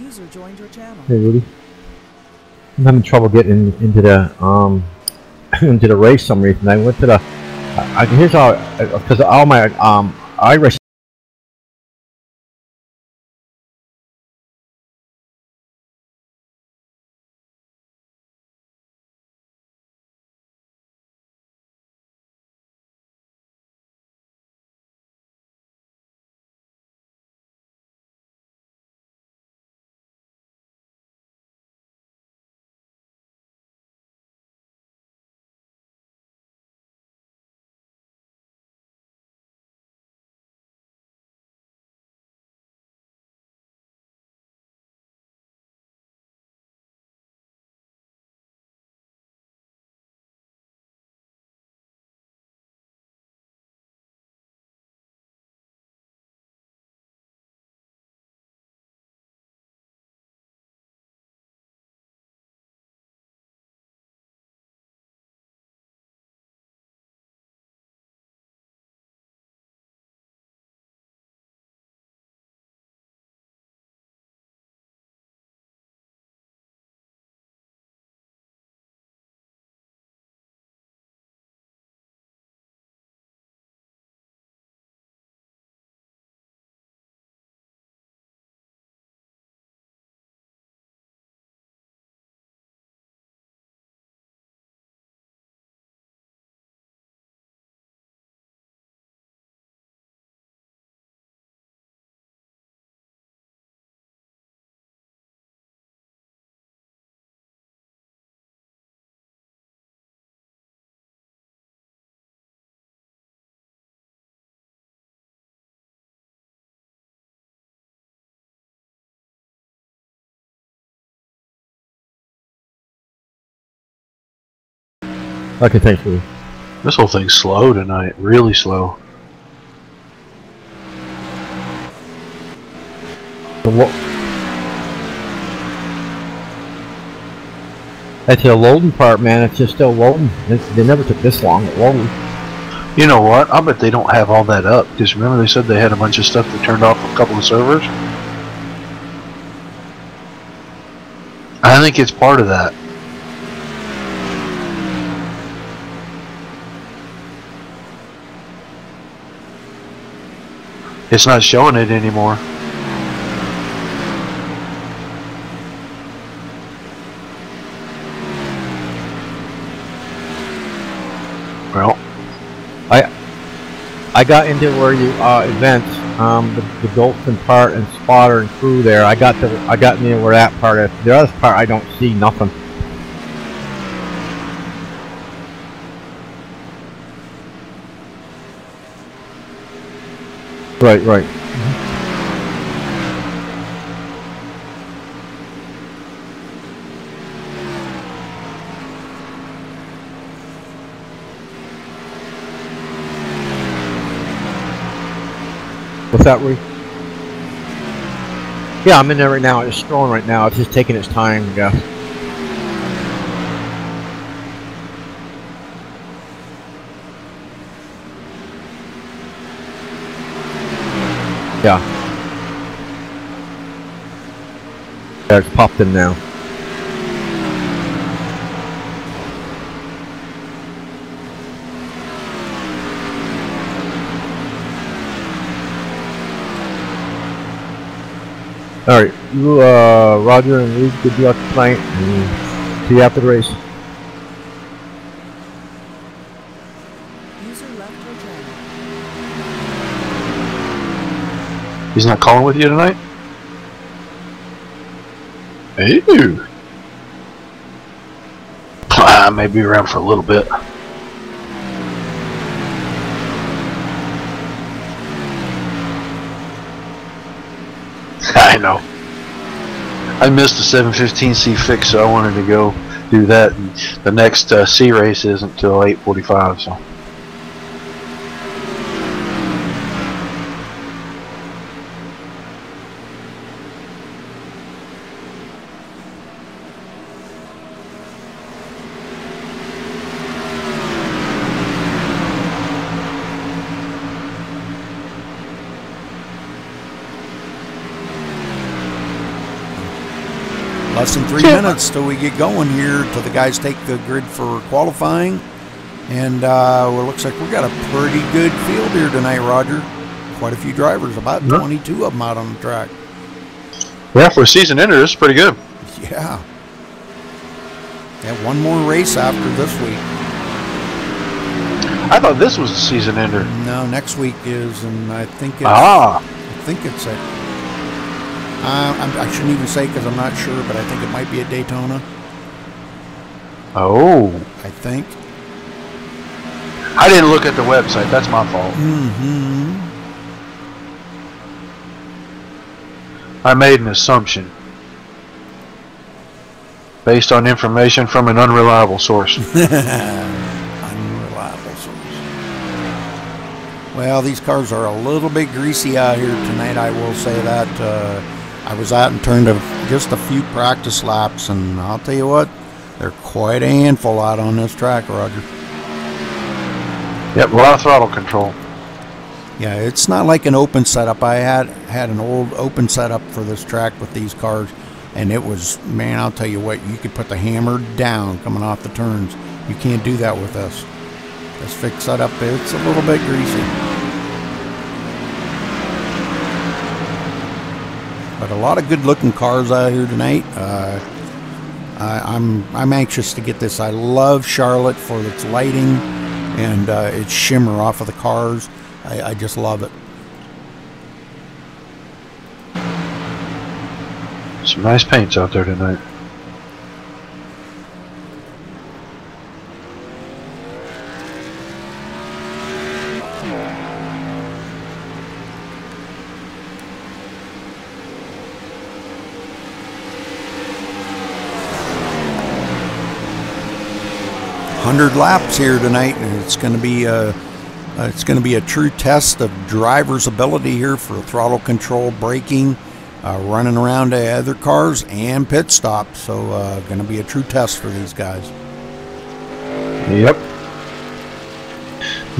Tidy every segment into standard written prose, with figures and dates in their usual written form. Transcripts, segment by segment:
User joined your channel. Hey Rudy, I'm having trouble getting into the into the race. For some reason I went to the. Here's how, because all my iRace. Okay, thanks, Rudy. This whole thing's slow tonight, really slow. That's the loading part, man. It's just still loading. They never took this long to load. You know what? I bet they don't have all that up. Because remember they said they had a bunch of stuff that turned off a couple of servers? I think it's part of that. It's not showing it anymore. Well, I got into where you events, the Golston part and spotter and crew there. I got into where that part is. The other part I don't see nothing. Right. What's that, Rudy? Yeah, I'm in there right now. It's scrolling right now. It's just taking its time, I guess. Yeah. Yeah, it's popped in now. Alright, you, Roger and Reed, good luck tonight, and see you after the race. User left your channel. he's not calling with you tonight? Hey. I may be around for a little bit. I know. I missed the 715C fix, so I wanted to go do that. And the next C race isn't until 8:45, so. Less than 3 minutes till we get going here, till the guys take the grid for qualifying. And well, it looks like we got a pretty good field here tonight, Roger. Quite a few drivers, about 22 of them out on the track. Yeah, for a season ender, it's pretty good. Yeah. One more race after this week. I thought this was a season ender. No, next week is, and I think it's. Ah. I think it's a. I shouldn't even say because I'm not sure, but I think it might be at Daytona. Oh. I think. I didn't look at the website. That's my fault. Mm-hmm. I made an assumption based on information from an unreliable source. Unreliable source. Well, these cars are a little bit greasy out here tonight, I will say that. I was out and turned just a few practice laps, and I'll tell you what, they're quite a handful out on this track, Roger. Yep, a lot of throttle control. Yeah, it's not like an open setup. I had an old open setup for this track with these cars, and it was, man, I'll tell you what, you could put the hammer down coming off the turns. You can't do that with us. This fixed setup, it's a little bit greasy. But a lot of good-looking cars out here tonight. I'm anxious to get this. I love Charlotte for its lighting and its shimmer off of the cars. I just love it. Some nice paints out there tonight. $100 laps here tonight, and it's going to be a true test of driver's ability here for throttle control, braking, running around to other cars, and pit stop. So going to be a true test for these guys. Yep.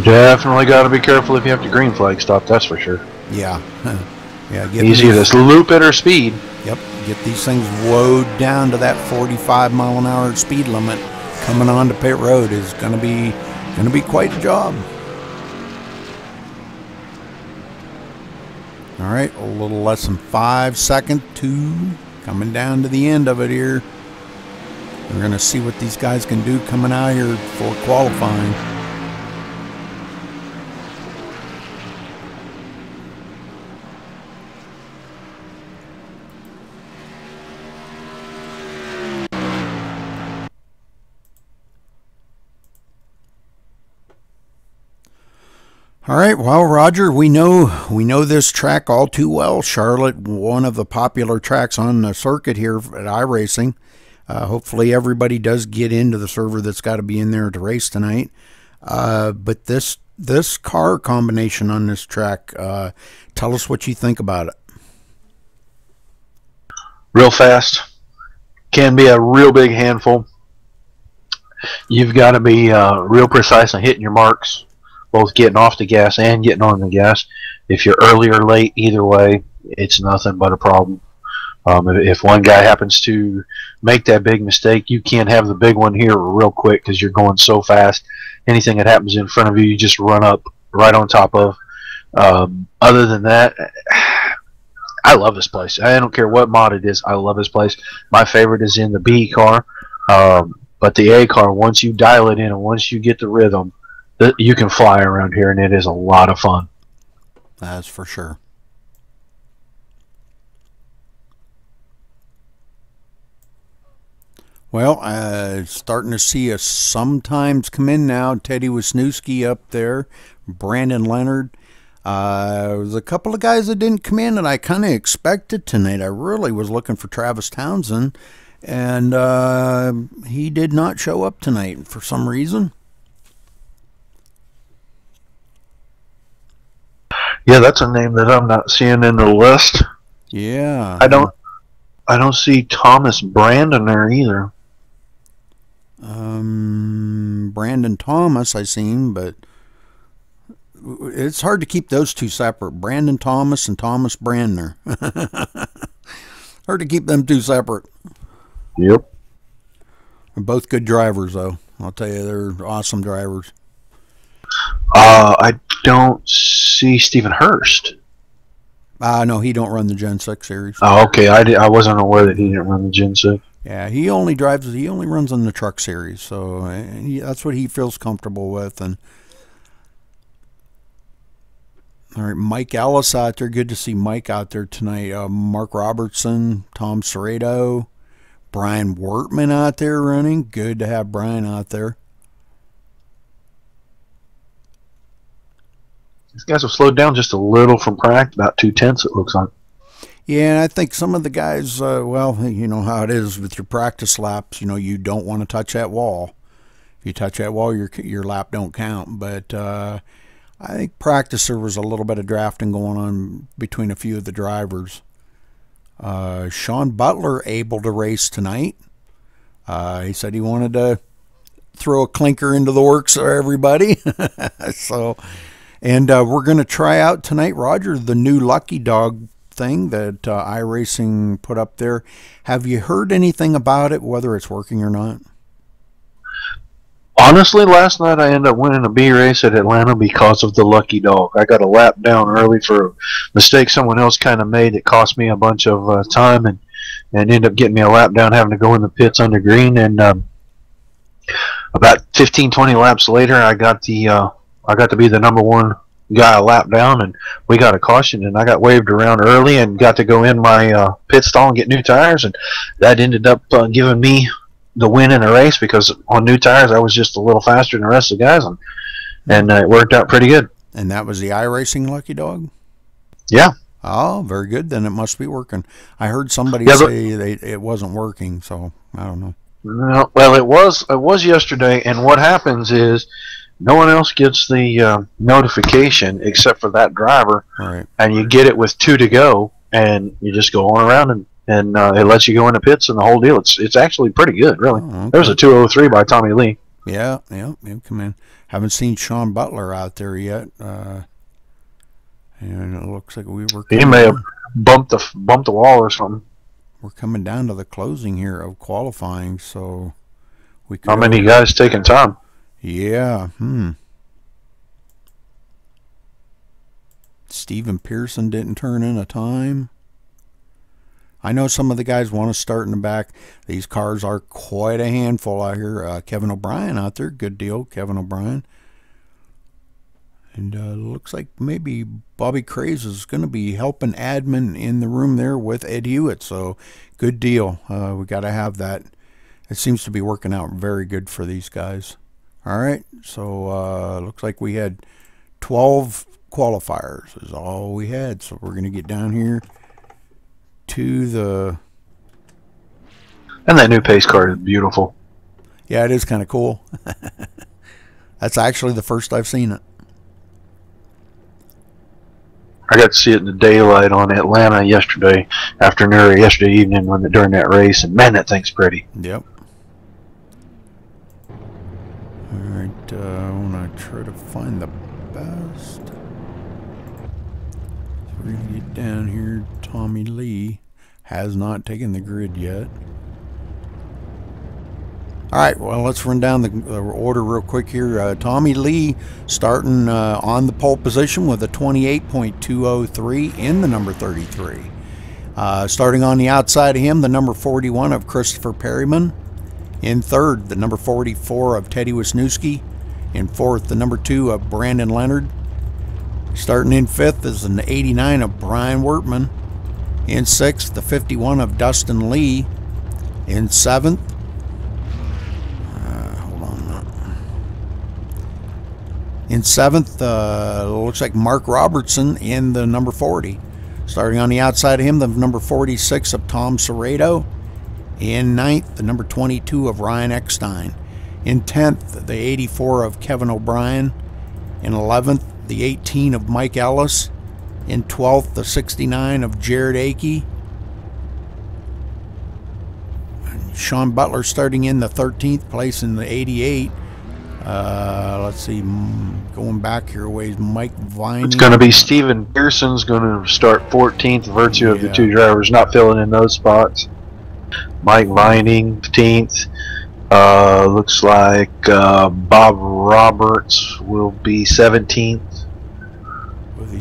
Definitely got to be careful if you have to green flag stop. That's for sure. Yeah. Yeah. Easy to loop at our speed. Yep. Get these things woed down to that 45-mile-an-hour speed limit. Coming onto pit road is going to be quite a job. All right, a little less than 5 seconds to coming down to the end of it here. We're going to see what these guys can do coming out here for qualifying. All right, well, Roger, we know this track all too well. Charlotte, one of the popular tracks on the circuit here at iRacing. Hopefully everybody does get into the server that's got to be in there to race tonight. But this car combination on this track, tell us what you think about it. Real fast. Can be a real big handful. You've got to be real precise on hitting your marks, both getting off the gas and getting on the gas. If you're early or late, either way, it's nothing but a problem. If one guy happens to make that big mistake, you can't have the big one here real quick because you're going so fast. Anything that happens in front of you, you just run up right on top of. Other than that, I love this place. I don't care what mod it is. I love this place. My favorite is in the B car. But the A car, once you dial it in and once you get the rhythm, you can fly around here, and it is a lot of fun. That's for sure. Well, starting to see us sometimes come in now. Teddy Wisniewski up there, Brandon Leonard. There's a couple of guys that didn't come in, and I kind of expected tonight. I really was looking for Travis Townsend, and he did not show up tonight for some reason. Yeah, that's a name that I'm not seeing in the list. Yeah. I don't see Thomas Brandon there either. Brandon Thomas I seen, but it's hard to keep those two separate. Brandon Thomas and Thomas Brandner. Hard to keep them two separate. Yep. They're both good drivers, though. I'll tell you, they're awesome drivers. I don't see Stephen Hurst. No, he don't run the Gen 6 series. Oh, okay. I wasn't aware that he didn't run the Gen 6. Yeah, he only runs on the truck series, so that's what he feels comfortable with. And all right, Mike Ellis out there. Good to see Mike out there tonight. Mark Robertson, Tom Serrato, Brian Wortman out there running. Good to have Brian out there. These guys have slowed down just a little from practice, about 2/10 it looks like. Yeah, and I think some of the guys, well, you know how it is with your practice laps. You know, you don't want to touch that wall. If you touch that wall, your lap don't count. But I think practice there was a little bit of drafting going on between a few of the drivers. Sean Butler able to race tonight. He said he wanted to throw a clinker into the works for everybody. So, and we're going to try out tonight, Roger, the new Lucky Dog thing that iRacing put up there. Have you heard anything about it, whether it's working or not? Honestly, last night I ended up winning a B race at Atlanta because of the Lucky Dog. I got a lap down early for a mistake someone else kind of made that cost me a bunch of time and ended up getting me a lap down, having to go in the pits under green. And about 15-20 laps later, I got to be the number one guy a lap down, and we got a caution, and I got waved around early and got to go in my pit stall and get new tires, and that ended up giving me the win in the race because on new tires I was just a little faster than the rest of the guys, and it worked out pretty good. And that was the iRacing Lucky Dog? Yeah. Oh, very good. Then it must be working. I heard somebody say it wasn't working, so I don't know. No, well, it was yesterday, and what happens is no one else gets the notification except for that driver, right. And you get it with 2 to go, and you just go on around, and it lets you go in the pits and the whole deal. It's actually pretty good, really. Oh, okay. There's a 2:03 by Tommy Lee. Yeah, come in. Haven't seen Sean Butler out there yet, and it looks like He may have bumped the wall or something. We're coming down to the closing here of qualifying, so we could. How many guys taking time? Yeah. Stephen Pearson didn't turn in a time. I know some of the guys want to start in the back. These cars are quite a handful out here. Kevin O'Brien out there. Good deal, Kevin O'Brien. And looks like maybe Bobby Craze is going to be helping admin in the room there with Ed Hewitt. So good deal. We got to have that. It seems to be working out very good for these guys. All right, so looks like we had 12 qualifiers is all we had. So we're going to get down here to the... And that new pace car is beautiful. Yeah, it is kind of cool. That's actually the first I've seen it. I got to see it in the daylight on Atlanta yesterday afternoon or yesterday evening during that race, and man, that thing's pretty. Yep. Alright, I want to try to find the best. So we're going to get down here. Tommy Lee has not taken the grid yet. Alright, well, let's run down the order real quick here. Tommy Lee starting on the pole position with a 28.203 in the number 33. Starting on the outside of him, the number 41 of Christopher Perryman. In third, the number 44 of Teddy Wisniewski. In fourth, the number 2 of Brandon Leonard. Starting in fifth is an 89 of Brian Wortman. In sixth, the 51 of Dustin Lee. In seventh, looks like Mark Robertson in the number 40. Starting on the outside of him, the number 46 of Tom Serrato. In ninth, the number 22 of Ryan Eckstein. In 10th, the 84 of Kevin O'Brien. In 11th, the 18 of Mike Ellis. In 12th, the 69 of Jared Akey. Sean Butler starting in the 13th place in the 88. Let's see, going back here a ways, Mike Viney. It's going to be Stephen Pearson's going to start 14th, virtue of the two drivers not filling in those spots. Mike Vining, 15th. Looks like Bob Roberts will be 17th.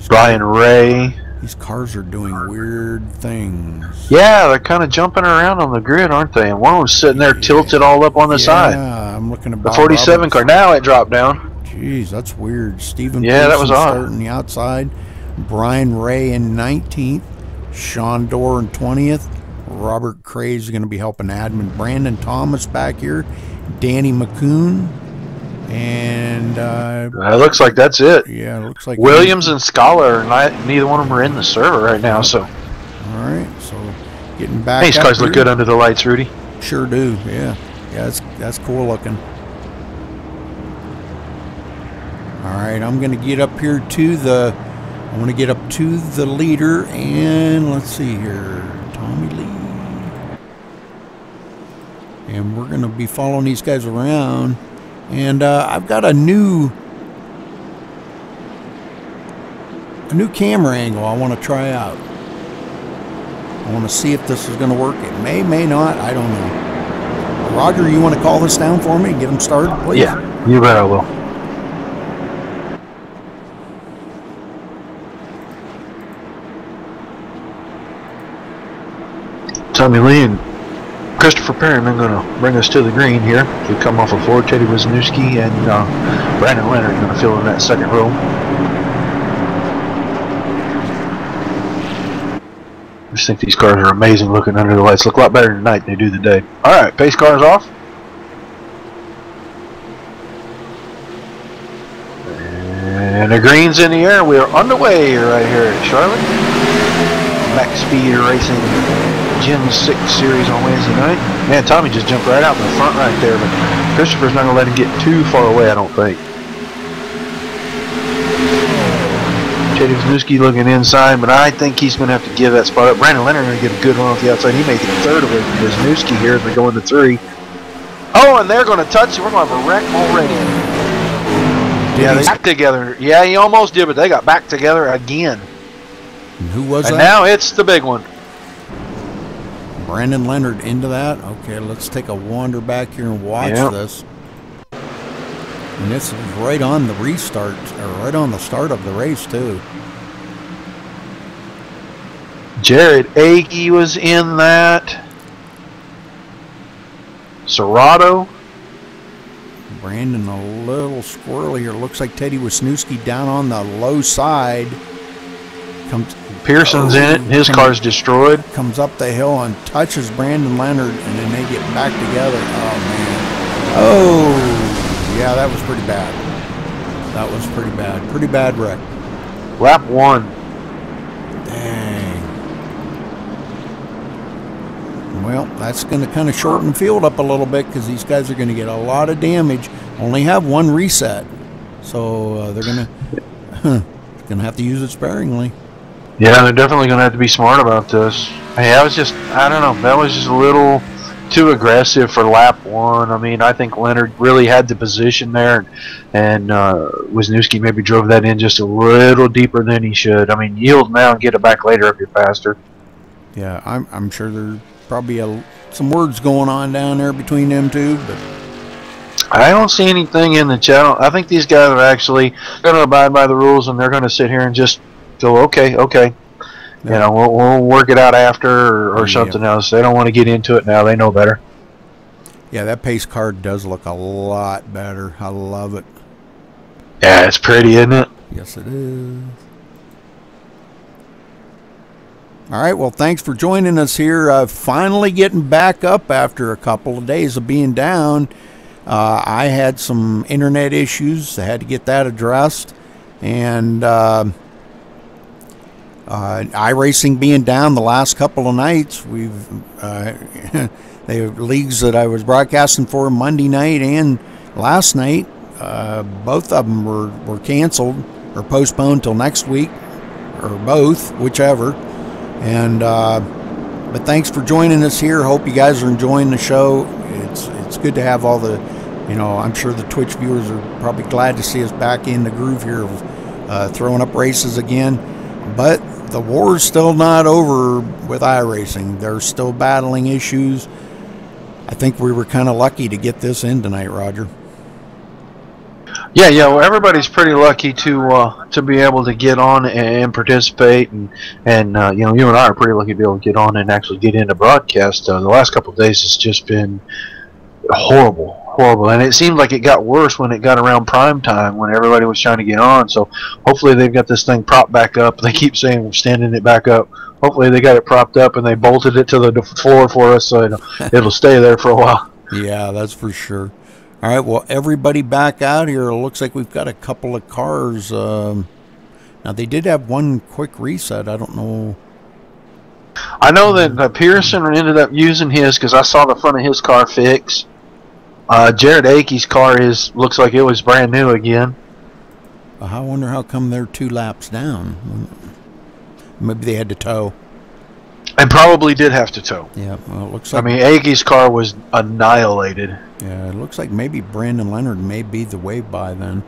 Brian Ray. These cars are doing weird things. Yeah, they're kind of jumping around on the grid, aren't they? And one was sitting there tilted all up on the side. Yeah, I'm looking at the 47 Roberts. car. Now it dropped down. Jeez, that's weird. Stephen Yeah, that was Pearson odd. starting the outside. Brian Ray in 19th. Sean Dorr in 20th. Robert Craze is going to be helping admin. Brandon Thomas back here. Danny McCoon. And It looks like that's it. yeah, it looks like Williams and Scholar, neither one of them are in the server right now. So all right, so getting back. these up cars look here. good under the lights, Rudy. Sure do. Yeah, that's cool looking. All right, I'm going to get up here to the. I want to get up to the leader, and let's see here, Tommy Lee, and we're going to be following these guys around. And I've got a new camera angle I want to try out. I want to see if this is going to work. It may not. I don't know. Roger, you want to call this down for me and get them started, please? Yeah, you bet I will. Tommy Lee and Christopher Perryman going to bring us to the green here. We come off of Ford. Teddy Wisniewski and Brandon Leonard going to fill in that second row. I just think these cars are amazing looking under the lights. Look a lot better tonight than they do the day. All right, pace cars off. And the green's in the air. We are underway right here at Charlotte. Max Speed Racing Gen 6 series on Wednesday night. Man, Tommy just jumped right out in the front right there, but Christopher's not going to let him get too far away, I don't think. Teddy Wisniewski looking inside, but I think he's going to have to give that spot up. Brandon Leonard going to get a good run off the outside. He may get third away from Wisniewski here as we go into 3. Oh, and they're going to touch. We're going to have a wreck already. Yeah, they got together. Yeah, he almost did, but they got back together again. And who was And that? now it's the big one. Brandon Leonard into that. Okay, let's take a wander back here and watch this. And this is right on the restart, or right on the start of the race too. Jared Agee was in that. Serrato. Brandon a little squirrely here. Looks like Teddy Wisniewski down on the low side. Pearson's in it. His car's destroyed. Comes up the hill and touches Brandon Leonard, and then they get back together. Oh, man. Oh, yeah, that was pretty bad. That was pretty bad. Pretty bad wreck. Lap 1. Dang. Well, that's going to kind of shorten the field up a little bit because these guys are going to get a lot of damage. Only have one reset. So they're going to have to use it sparingly. Yeah, they're definitely going to have to be smart about this. Hey, I don't know, that was just a little too aggressive for lap 1. I mean, I think Leonard really had the position there, and Wisniewski maybe drove that in just a little deeper than he should. I mean, yield now and get it back later if you're faster. Yeah, I'm sure there's probably some words going on down there between them two, but I don't see anything in the channel. I think these guys are actually going to abide by the rules, and they're going to sit here and just go, okay. You know, we'll work it out after or something else. They don't want to get into it now. They know better. Yeah, that pace car does look a lot better. I love it. Yeah, it's pretty, isn't it? Yes, it is. All right, well, thanks for joining us here. Finally getting back up after a couple of days of being down. I had some internet issues. I had to get that addressed. And iRacing being down the last couple of nights, we've the leagues that I was broadcasting for Monday night and last night, both of them were canceled or postponed till next week, or both, whichever. And but thanks for joining us here. Hope you guys are enjoying the show. It's good to have all the, I'm sure the Twitch viewers are probably glad to see us back in the groove here of throwing up races again. But the war's still not over with iRacing. They're still battling issues. I think we were kind of lucky to get this in tonight, Roger. Yeah. Well, everybody's pretty lucky to be able to get on and participate, and you know, you and I are pretty lucky to be able to get on and actually get into broadcast. The last couple of days has just been horrible, and it seemed like it got worse when it got around prime time when everybody was trying to get on. So hopefully they've got this thing propped back up. They keep saying we're standing it back up. Hopefully they got it propped up and they bolted it to the floor for us, so it'll stay there for a while. Yeah, that's for sure. All right, well, everybody back out here. It looks like we've got a couple of cars. Now, they did have one quick reset. I don't know. I know that Pearson ended up using his because I saw the front of his car fix. Jared Akey's car looks like it was brand new again. I wonder how come they're 2 laps down. Maybe they had to tow. And probably did have to tow. Yeah, well, it looks like. I mean, Akey's car was annihilated. Yeah, it looks like maybe Brandon Leonard may be the wave by then.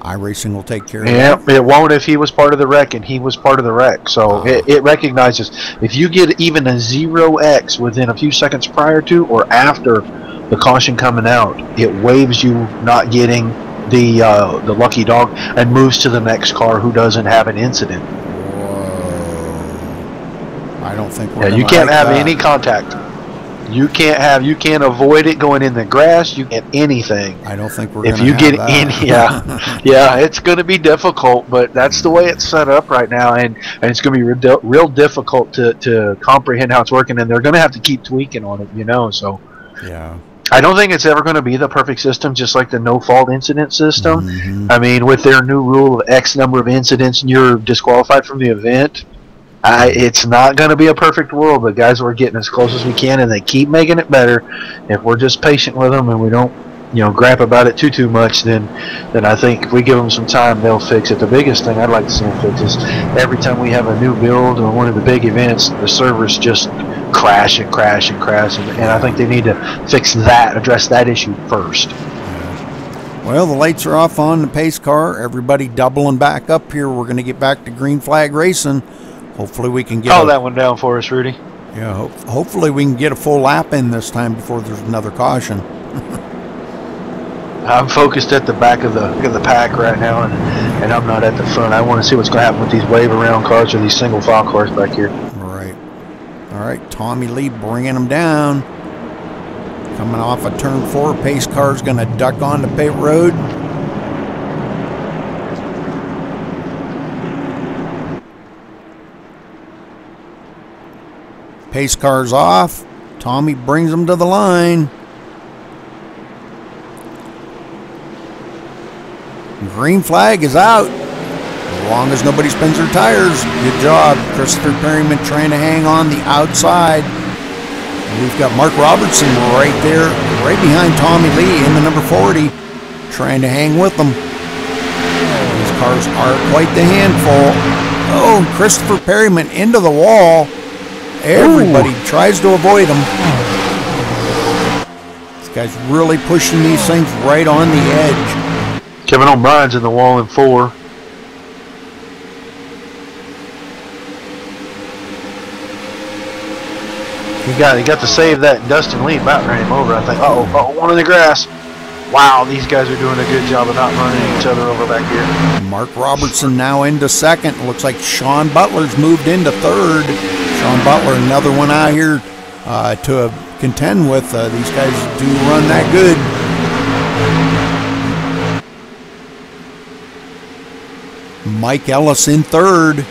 iRacing will take care of that. Yeah, it won't if he was part of the wreck, and he was part of the wreck. So it recognizes if you get even a 0x within a few seconds prior to or after the caution coming out, it waves you not getting the lucky dog and moves to the next car who doesn't have an incident. I don't think we're you can't have any contact. You can't avoid it going in the grass. You can't anything. I don't think we're if gonna you get have in, that. yeah, it's going to be difficult, but that's the way it's set up right now, and it's going to be real difficult to comprehend how it's working, and they're going to have to keep tweaking on it, you know. So yeah. I don't think it's ever going to be the perfect system, just like the no-fault incident system. Mm-hmm. I mean, with their new rule of X number of incidents and you're disqualified from the event, it's not going to be a perfect world, but guys, we're getting as close as we can, and they keep making it better. If we're just patient with them and we don't, gripe about it too much, then I think if we give them some time, they'll fix it. The biggest thing I'd like to see them fix is every time we have a new build or one of the big events, the servers just crash, and I think they need to fix that, address that issue first. Well, the lights are off on the pace car. Everybody doubling back up here. We're going to get back to green flag racing. Hopefully we can get that one down for us, Rudy. Yeah, hopefully we can get a full lap in this time before there's another caution. I'm focused at the back of the pack right now, and I'm not at the front. I want to see what's going to happen with these wave around cars or these single file cars back here. Right. All right, Tommy Lee bringing them down. Coming off of turn 4, pace car's going to duck on the pit road. Pace car's off. Tommy brings them to the line. Green flag is out. As long as nobody spins their tires. Good job. Christopher Perryman trying to hang on the outside. We've got Mark Robertson right there, right behind Tommy Lee in the number 40, trying to hang with them. These cars are quite the handful. Oh, Christopher Perryman into the wall. Everybody tries to avoid him. This guy's really pushing these things right on the edge. Kevin O'Brien's in the wall in 4. He got to save that. Dustin Lee about ran him over, I think. Uh-oh, one in the grass. Wow, these guys are doing a good job of not running each other over back here. Mark Robertson now into second. Looks like Sean Butler's moved into third. Sean Butler, another one out here to contend with. These guys do run that good. Mike Ellis in third.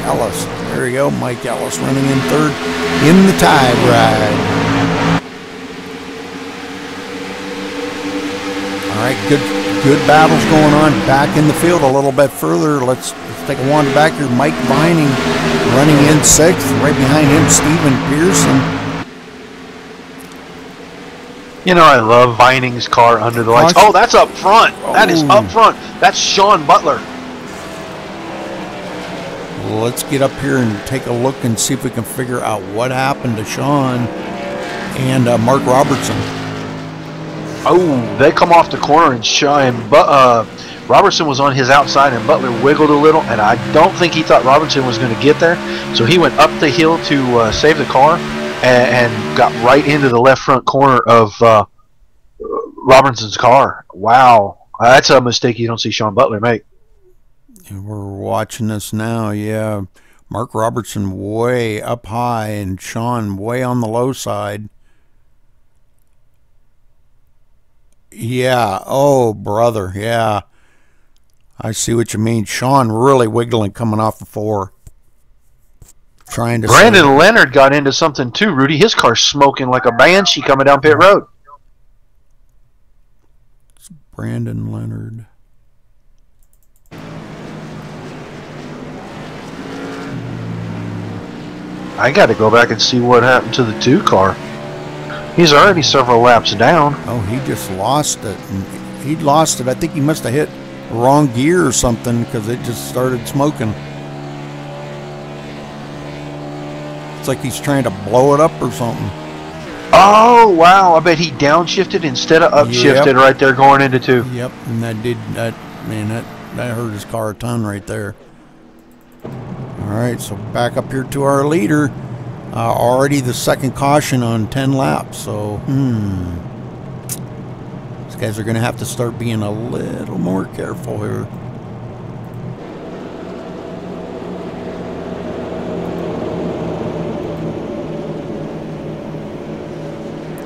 Ellis. There you go. Mike Ellis running in third in the tide ride. All right, good battles going on back in the field a little bit further. Let's take a wander back here. Mike Vining running in 6th. Right behind him, Stephen Pearson. I love Vining's car under the lights. Oh, that's up front. That is up front. That's Sean Butler. Let's get up here and take a look and see if we can figure out what happened to Sean and Mark Robertson. Oh, they come off the corner and shine. But Robertson was on his outside, and Butler wiggled a little, and I don't think he thought Robertson was going to get there. So he went up the hill to save the car and got right into the left front corner of Robertson's car. Wow. That's a mistake you don't see Sean Butler make. And we're watching this now, yeah. Mark Robertson way up high and Sean way on the low side. Yeah, oh, brother, yeah. I see what you mean. Sean really wiggling coming off the 4. Trying to Brandon Leonard got into something too, Rudy. His car's smoking like a banshee coming down pit road. It's Brandon Leonard. I got to go back and see what happened to the 2 car. He's already several laps down. Oh, he just lost it. He lost it. I think he must have hit the wrong gear or something because it just started smoking. It's like he's trying to blow it up or something. Oh, wow. I bet he downshifted instead of upshifted right there going into 2. Yep, and that hurt his car a ton right there. All right, so back up here to our leader. Already the second caution on 10 laps, so these guys are going to have to start being a little more careful here.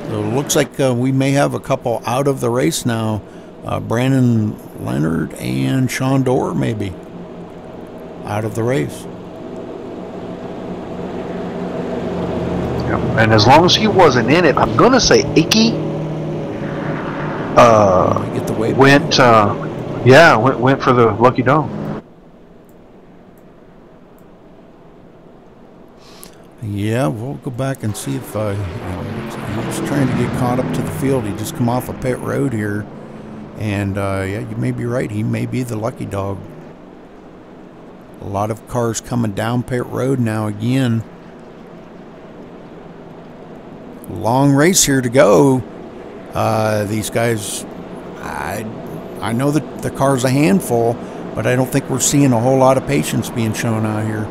So it looks like we may have a couple out of the race now. Brandon Leonard and Sean Dorr maybe out of the race. And as long as he wasn't in it, I'm going to say Icky Get the way went for the lucky dome. Yeah, we'll go back and see if he was trying to get caught up to the field. He just come off a pit road here, and yeah, you may be right. He may be the lucky dog. A lot of cars coming down pit road now again. Long race here to go. These guys, I know that the car's a handful, but I don't think we're seeing a whole lot of patience being shown out here.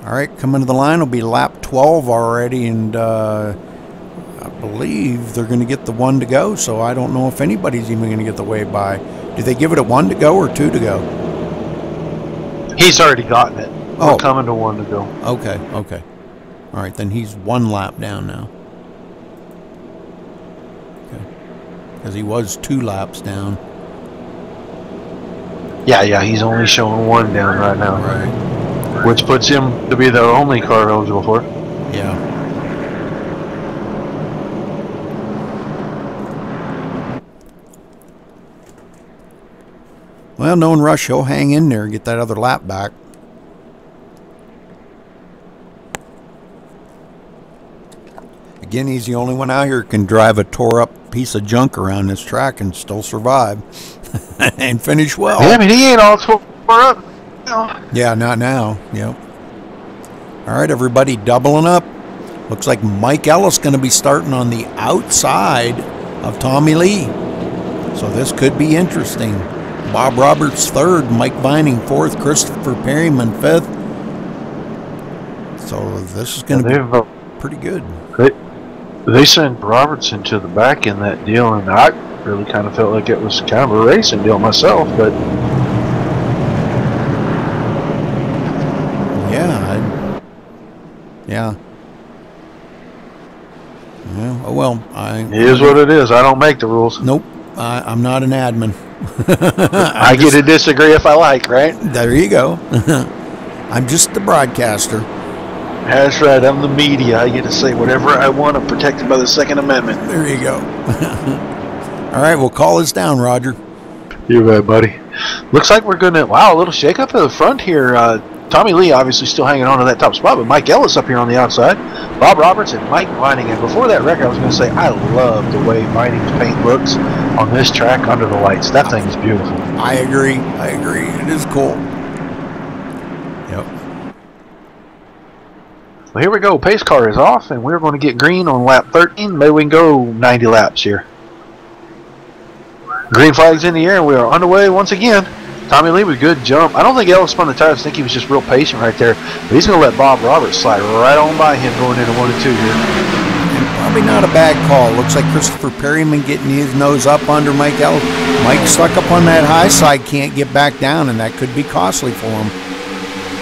All right, coming to the line will be lap 12 already, and I believe they're going to get the 1 to go, so I don't know if anybody's even going to get the way by. Do they give it a 1 to go or 2 to go? He's already gotten it. Oh. We're coming to 1 to go. Okay, okay. All right, then he's 1 lap down now. Okay. Because he was 2 laps down. Yeah, he's only showing 1 down right now. Right. Which puts him to be the only car eligible for it. Yeah. Well, no rush. He'll hang in there and get that other lap back. Again, he's the only one out here who can drive a tore-up piece of junk around this track and still survive and finish well. Yeah, I mean, he ain't all tore up. No. Yeah, not now. Yep. All right, everybody, doubling up. Looks like Mike Ellis going to be starting on the outside of Tommy Lee. So this could be interesting. Bob Roberts 3rd, Mike Vining 4th, Christopher Perryman 5th. So this is going to be pretty good. They sent Robertson to the back in that deal, and I really kind of felt like it was kind of a racing deal myself, but... Yeah. Oh well. It is what it is. I don't make the rules. Nope. I'm not an admin. I get to disagree if I like, right? There you go. I'm just the broadcaster. That's right. I'm the media. I get to say whatever I want. I'm protected by the Second Amendment. There you go. All right. We'll call this down, Roger. You bet, buddy. Looks like we're going to, wow, a little shake up at the front here. Tommy Lee obviously still hanging on to that top spot, but Mike Ellis up here on the outside. Bob Roberts and Mike Vining. And before that wreck, I was going to say, I love the way Vining's paint looks on this track under the lights. That thing is beautiful. I agree. I agree. It is cool. Yep. Well, here we go. Pace car is off, and we're going to get green on lap 13. Maybe we can go 90 laps here. Green flag's in the air, and we are underway once again. Tommy Lee with a good jump. I don't think Ellis spun the tires. I think he was just real patient right there. But he's going to let Bob Roberts slide right on by him going into 1 and 2 here. And probably not a bad call. Looks like Christopher Perryman getting his nose up under Mike Ellis. Mike stuck up on that high side, can't get back down, and that could be costly for him.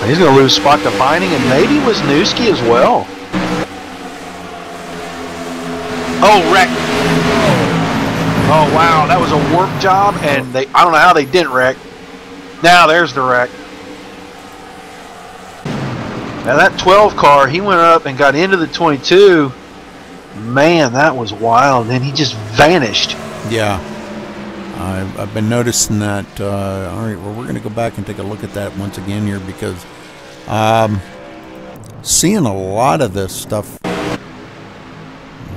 He's going to lose spot to Vining, and maybe Wisniewski as well. Oh, wreck. Oh, wow. That was a warp job, and I don't know how they didn't wreck. Now there's the wreck. Now that 12 car, he went up and got into the 22. Man, that was wild. And he just vanished. Yeah. I've been noticing that. All right, well, we're going to go back and take a look at that once again here because seeing a lot of this stuff.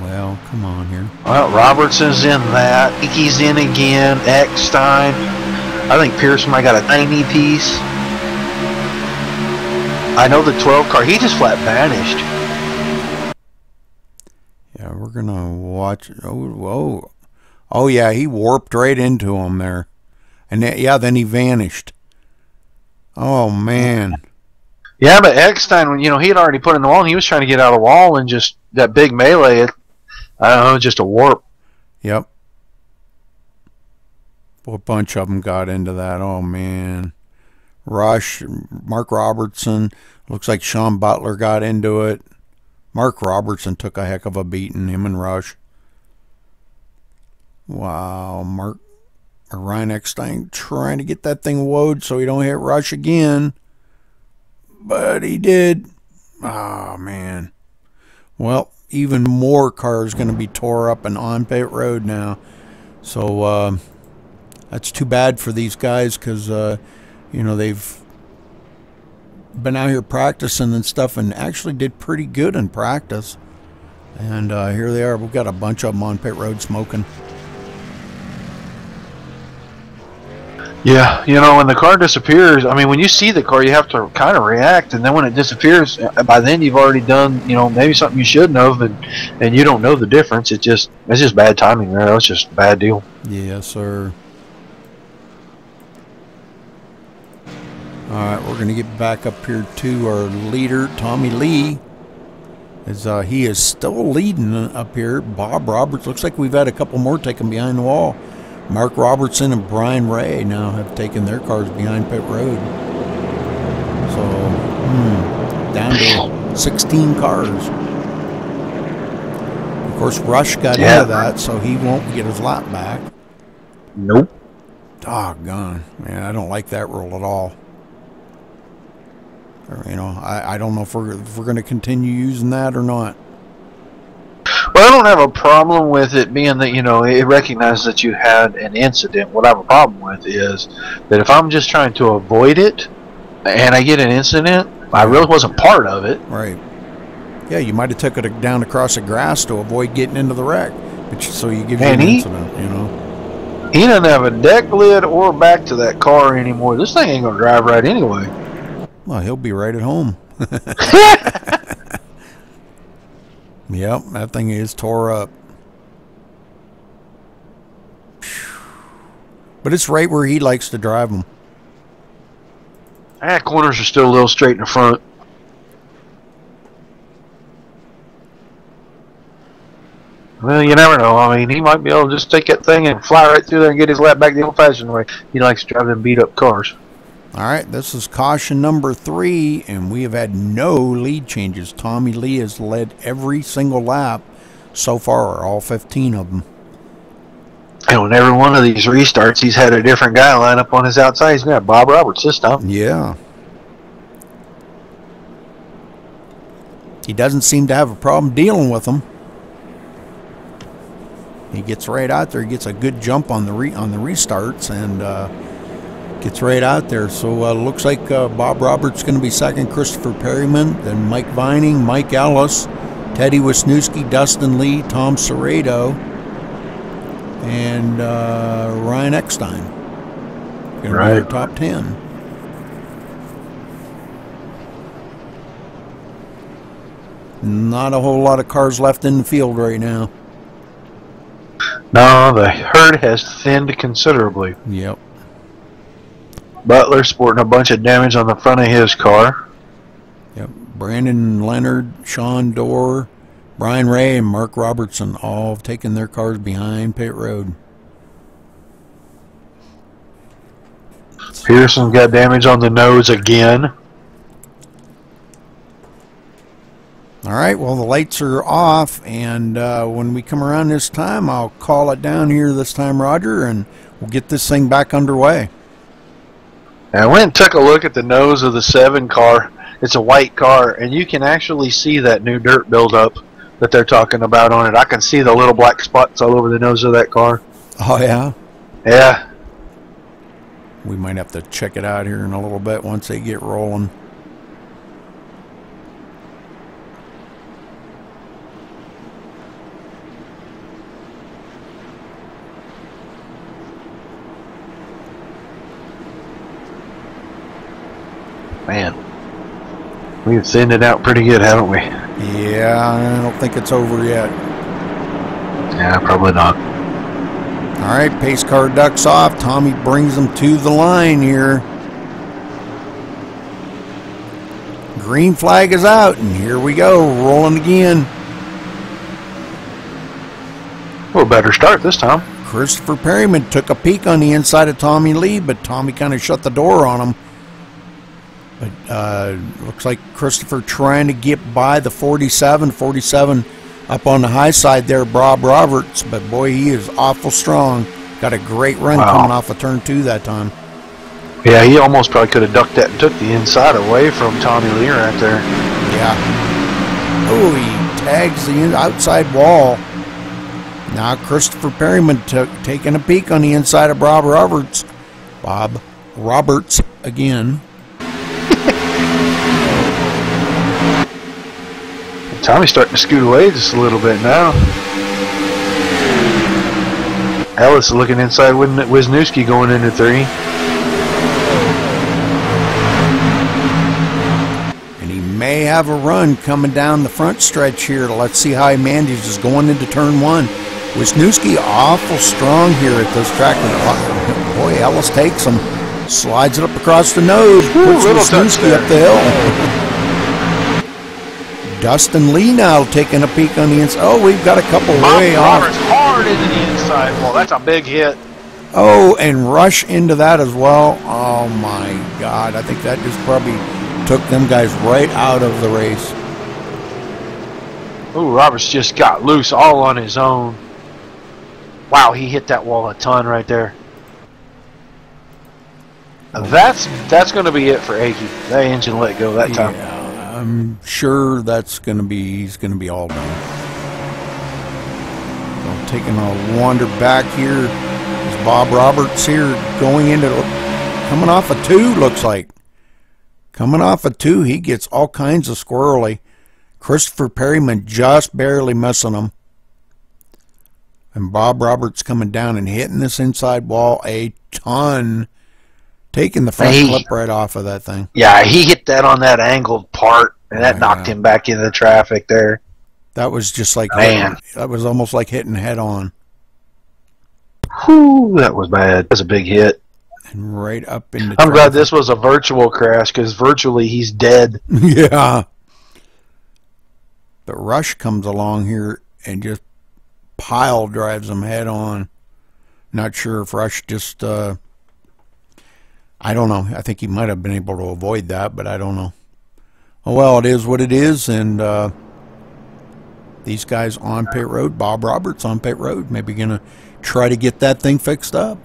Well, come on here. Well, Robertson's in that. Ickey's in again. Eckstein. I think Pearson might got a tiny piece. I know the 12 car. He just flat vanished. Yeah, we're going to watch. Oh, yeah, he warped right into him there. And then he vanished. Oh, man. Yeah, but Eckstein, when he had already put in the wall, and he was trying to get out of the wall and just that big melee, I don't know, just a warp. Yep. Well, a bunch of them got into that. Oh, man. Rush, Mark Robertson. Looks like Sean Butler got into it. Mark Robertson took a heck of a beating, him and Rush. Wow, Ryan Eckstein trying to get that thing woed so he don't hit Rush again. But he did. Oh, man. Well, even more cars going to be tore up and on pit road now. So, that's too bad for these guys because, they've been out here practicing and stuff and actually did pretty good in practice. And here they are. We've got a bunch of them on pit road smoking. Yeah, when the car disappears, I mean, when you see the car, you have to kind of react. And then when it disappears, by then you've already done, maybe something you shouldn't have, and you don't know the difference. It's just bad timing there. It's just a bad deal. Yes, sir. All right, we're going to get back up here to our leader, Tommy Lee. As he is still leading up here. Bob Roberts, looks like we've had a couple more taken behind the wall. Mark Robertson and Brian Ray now have taken their cars behind pit road. So, down to 16 cars. Of course, Rush got into that, so he won't get his lap back. Nope. Doggone. Man, I don't like that rule at all. I don't know if we're going to continue using that or not. Well, I don't have a problem with it being that, it recognizes that you had an incident. What I have a problem with is that if I'm just trying to avoid it and I get an incident, I really wasn't part of it. Right. Yeah, you might have took it down across the grass to avoid getting into the wreck. But so you give you an incident, He doesn't have a deck lid or back to that car anymore. This thing ain't going to drive right anyway. Well, he'll be right at home. Yep, that thing is tore up. But it's right where he likes to drive them. Corners are still a little straight in the front. Well, you never know. I mean, he might be able to just take that thing and fly right through there and get his lap back the old-fashioned way. He likes to drive them beat-up cars. All right, this is caution number 3, and we have had no lead changes. Tommy Lee has led every single lap so far, all 15 of them. And on every one of these restarts, he's had a different guy line up on his outside. He's got Bob Roberts this time. Yeah. He doesn't seem to have a problem dealing with them. He gets right out there. He gets a good jump on the restarts, and Gets right out there. So looks like Bob Roberts going to be second, Christopher Perryman, then Mike Vining, Mike Ellis, Teddy Wisniewski, Dustin Lee, Tom Serrato, and Ryan Eckstein. Going to be our top 10. Not a whole lot of cars left in the field right now. No, the herd has thinned considerably. Yep. Butler sporting a bunch of damage on the front of his car. Yep. Brandon Leonard, Sean Dorr, Brian Ray, and Mark Robertson all have taken their cars behind pit road. Peterson got damage on the nose again. All right, well, the lights are off, and when we come around this time, I'll call it down here this time, Roger, and we'll get this thing back underway. I went and took a look at the nose of the 7 car. It's a white car, and you can actually see that new dirt buildup that they're talking about on it. I can see the little black spots all over the nose of that car. Oh, yeah? Yeah. We might have to check it out here in a little bit once they get rolling. Man, we've thinned it out pretty good, haven't we? Yeah, I don't think it's over yet. Yeah, probably not. All right, pace car ducks off. Tommy brings them to the line here. Green flag is out, and here we go, rolling again. Well, better start this time. Christopher Perryman took a peek on the inside of Tommy Lee, but Tommy kind of shut the door on him. But looks like Christopher trying to get by the 47 up on the high side there, Bob Roberts. But boy, he is awful strong. Got a great run coming off of turn 2 that time. Yeah, he almost probably could have ducked that and took the inside away from Tommy Lee right there. Yeah. Oh, he tags the outside wall. Now Christopher Perryman taking a peek on the inside of Bob Roberts. Bob Roberts again. Tommy's starting to scoot away just a little bit now. Ellis is looking inside with Wisniewski going into 3. And he may have a run coming down the front stretch here. Let's see how he manages going into turn 1. Wisniewski awful strong here at this track. Boy, Ellis takes him. Slides it up across the nose. Puts Wisniewski up the hill. Dustin Lee now taking a peek on the inside. Oh, we've got a couple way off. Roberts hard into the inside. Well, that's a big hit. Oh, and rush into that as well. Oh, my God. I think that just probably took them guys right out of the race. Ooh, Roberts just got loose all on his own. Wow, he hit that wall a ton right there. That's going to be it for Akey. That engine let go that time. Yeah. I'm sure that's going to be, he's going to be all done. So taking a wander back here is Bob Roberts here going into, coming off a 2, looks like. Coming off a 2, he gets all kinds of squirrely. Christopher Perryman just barely missing him. And Bob Roberts coming down and hitting this inside wall a ton. Taking the front clip right off of that thing. Yeah, he hit that on that angled part, and that knocked him back into the traffic there. That was just like, that was almost like hitting head on. Whew, that was bad. That's a big hit. And right up in the I'm glad this was a virtual crash, because virtually he's dead. Yeah. But Rush comes along here and just pile drives him head on. Not sure if Rush just... I don't know. I think he might have been able to avoid that, but I don't know. Oh, well, it is what it is, and these guys on pit road, Bob Roberts on pit road, maybe going to try to get that thing fixed up.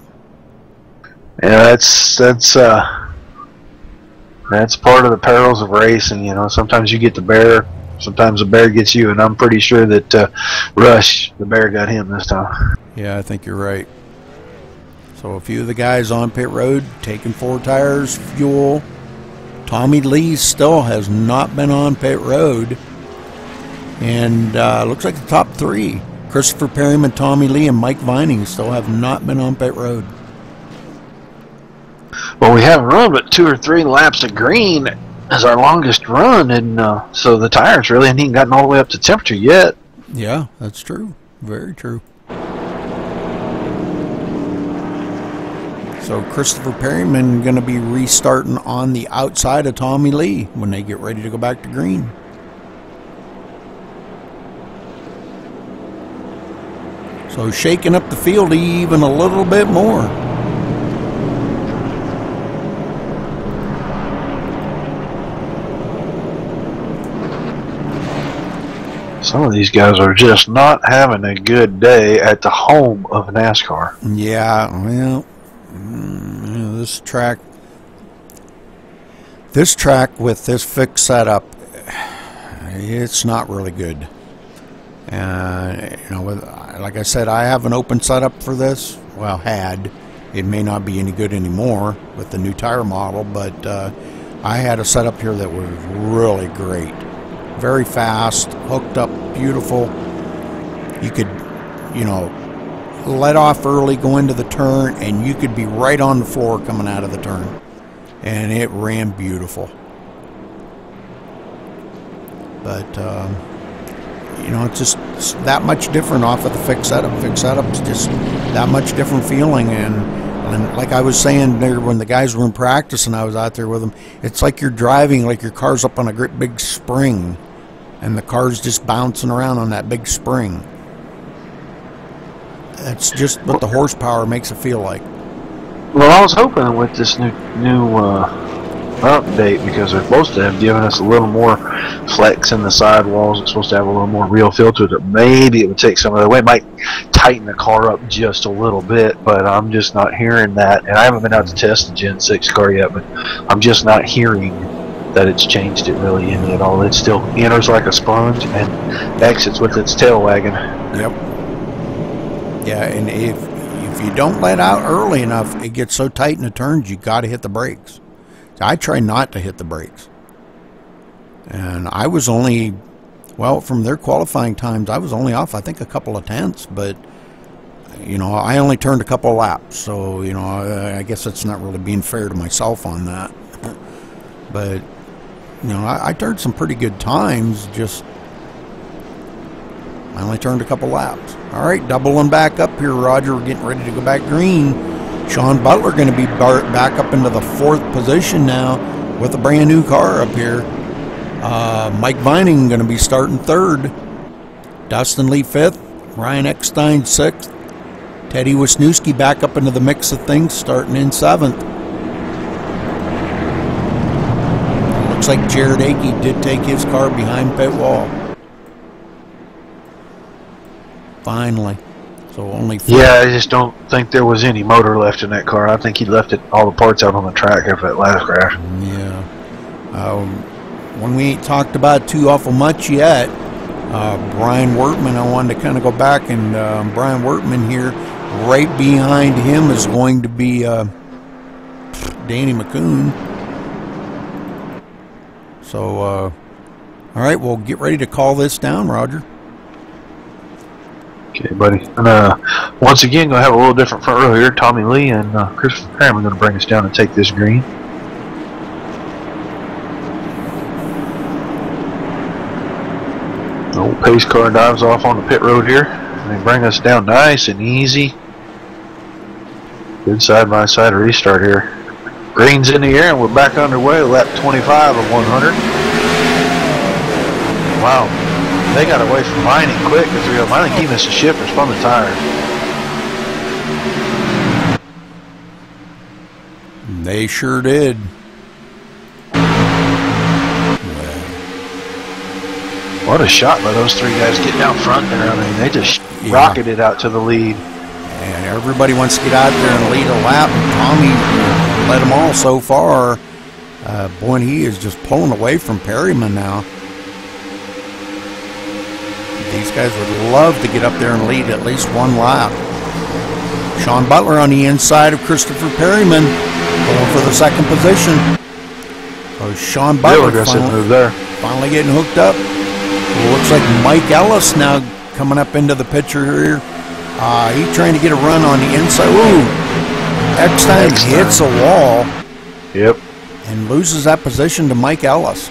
Yeah, that's part of the perils of racing. You know, sometimes you get the bear, sometimes the bear gets you, and I'm pretty sure that Rush, the bear, got him this time. Yeah, I think you're right. So a few of the guys on pit road taking 4 tires, fuel. Tommy Lee still has not been on pit road. And looks like the top 3, Christopher Perryman, Tommy Lee, and Mike Vining, still have not been on pit road. Well, we haven't run but 2 or 3 laps of green as our longest run, and so the tires really ain't even gotten all the way up to temperature yet. Yeah, that's true. Very true. So Christopher Perryman going to be restarting on the outside of Tommy Lee when they get ready to go back to green. So shaking up the field even a little bit more. Some of these guys are just not having a good day at the home of NASCAR. Yeah, well, this track with this fixed setup, it's not really good. Like I said, I have an open setup for this. Well, had. It may not be any good anymore with the new tire model, but I had a setup here that was really great. Very fast, hooked up, beautiful. You could, let off early, go into the turn, and you could be right on the floor coming out of the turn. And it ran beautiful. But, it's just that much different off of the fixed setup. Fixed setup's just that much different feeling. And like I was saying there when the guys were in practice and I was out there with them, it's like you're driving like your car's up on a great big spring. And the car's just bouncing around on that big spring. That's just what the horsepower makes it feel like. Well, I was hoping with this new update, because they're supposed to have given us a little more flex in the sidewalls. It's supposed to have a little more real feel to it. That maybe it would take some of the way. It might tighten the car up just a little bit, but I'm just not hearing that. And I haven't been out to test the Gen 6 car yet, but I'm just not hearing that it's changed it really any at all. It still enters like a sponge and exits with its tail wagging. Yep. Yeah, and if you don't let out early enough, it gets so tight in the turns, you got to hit the brakes. I try not to hit the brakes. And I was only, from their qualifying times, I was only off, I think, a couple of tenths, but, I only turned a couple of laps. So, I guess it's not really being fair to myself on that. But, I turned some pretty good times, just I only turned a couple laps. All right, doubling back up here, Roger. We're getting ready to go back green. Sean Butler going to be back up into the 4th position now with a brand new car up here. Mike Vining going to be starting 3rd. Dustin Lee 5th. Ryan Eckstein 6th. Teddy Wisniewski back up into the mix of things, starting in 7th. Looks like Jared Akey did take his car behind pit wall. Finally. So only 4. Yeah, I just don't think there was any motor left in that car. I think he left all the parts out on the track after that last crash. Yeah. When we ain't talked about too awful much yet, Brian Wertman, I wanted to kind of go back, and Brian Wertman here, right behind him is going to be Danny McCoon. So, all right, we'll get ready to call this down, Roger. Okay, buddy. And once again, going to have a little different front row here. Tommy Lee and Christopher Perryman are going to bring us down and take this green. The old pace car dives off on the pit road here. And they bring us down nice and easy. Good side-by-side restart here. Green's in the air and we're back underway. Lap 25 of 100. Wow. They got away from Vining quick, the 3 of them. I think he missed the shifters from the tires. They sure did. What a shot by those 3 guys getting out front there. I mean, they just rocketed out to the lead. And everybody wants to get out there and lead a lap. Tommy led them all so far. Boy, he is just pulling away from Perryman now. These guys would love to get up there and lead at least one lap. Sean Butler on the inside of Christopher Perryman, going for the second position. So Sean Butler finally getting hooked up. It looks like Mike Ellis now coming up into the picture here. He's trying to get a run on the inside. Ooh! Eckstein hits a wall. Yep. And loses that position to Mike Ellis.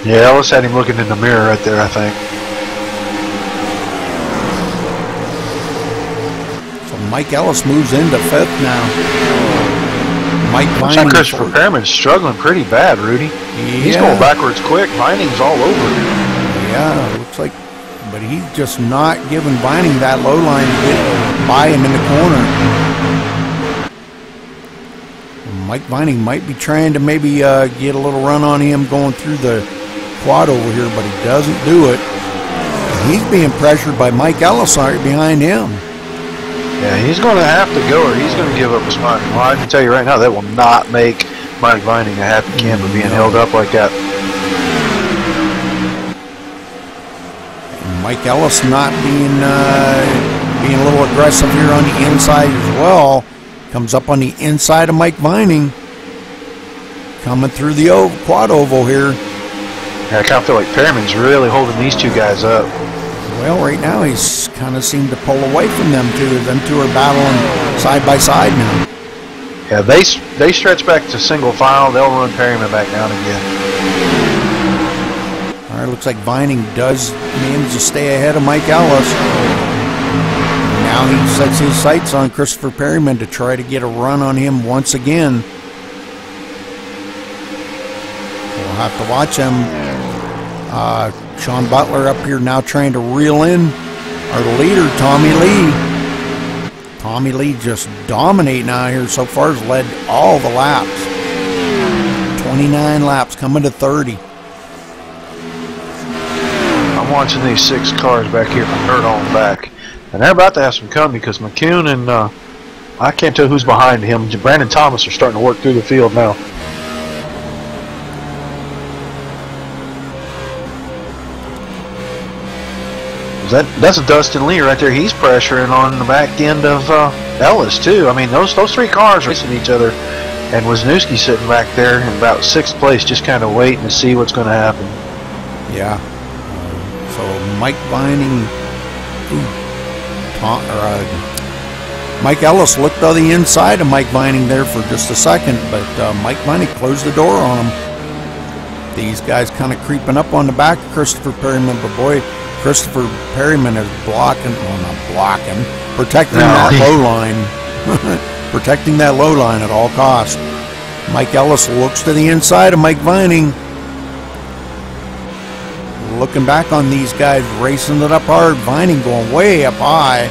Yeah, Ellis had him looking in the mirror right there, I think. So Mike Ellis moves into fifth now. Mike Looks like Christopher Perriman's struggling pretty bad, Rudy. Yeah. He's going backwards quick. Vining's all over. Yeah, it looks like, but he's just not giving Vining that low line to get by him in the corner. Mike Vining might be trying to maybe get a little run on him going through the quad over here, but he doesn't do it. And he's being pressured by Mike Ellis right behind him. Yeah, he's going to have to go or he's going to give up a spot. Well, I can tell you right now, that will not make Mike Vining a happy camper being held up like that. And Mike Ellis not being a little aggressive here on the inside as well. Comes up on the inside of Mike Vining. Coming through the quad oval here. Yeah, I kind of feel like Perriman's really holding these two guys up. Well, right now he's kind of seemed to pull away from them two. Them two are battling side by side now. Yeah, they stretch back to single file. They'll run Perriman back down again. All right, looks like Vining does manage to stay ahead of Mike Ellis. Now he sets his sights on Christopher Perryman to try to get a run on him once again. We'll have to watch him. Sean Butler up here now trying to reel in our leader, Tommy Lee. Tommy Lee just dominating out here so far, has led all the laps. 29 laps, coming to 30. I'm watching these 6 cars back here from dirt on back. And they're about to have some company because McCune and I can't tell who's behind him. Brandon Thomas are starting to work through the field now. That's a Dustin Lee right there. He's pressuring on the back end of Ellis too. I mean, those 3 cars racing each other, and Wisniewski sitting back there in about 6th place, just kind of waiting to see what's going to happen. Yeah. So Mike Vining. Mike Ellis looked on the inside of Mike Vining there for just a second, but Mike Vining closed the door on him. These guys kind of creeping up on the back of Christopher Perryman, but boy, Christopher Perryman is protecting that low line. Protecting that low line at all costs. Mike Ellis looks to the inside of Mike Vining. Looking back on these guys, racing it up hard. Vining going way up high.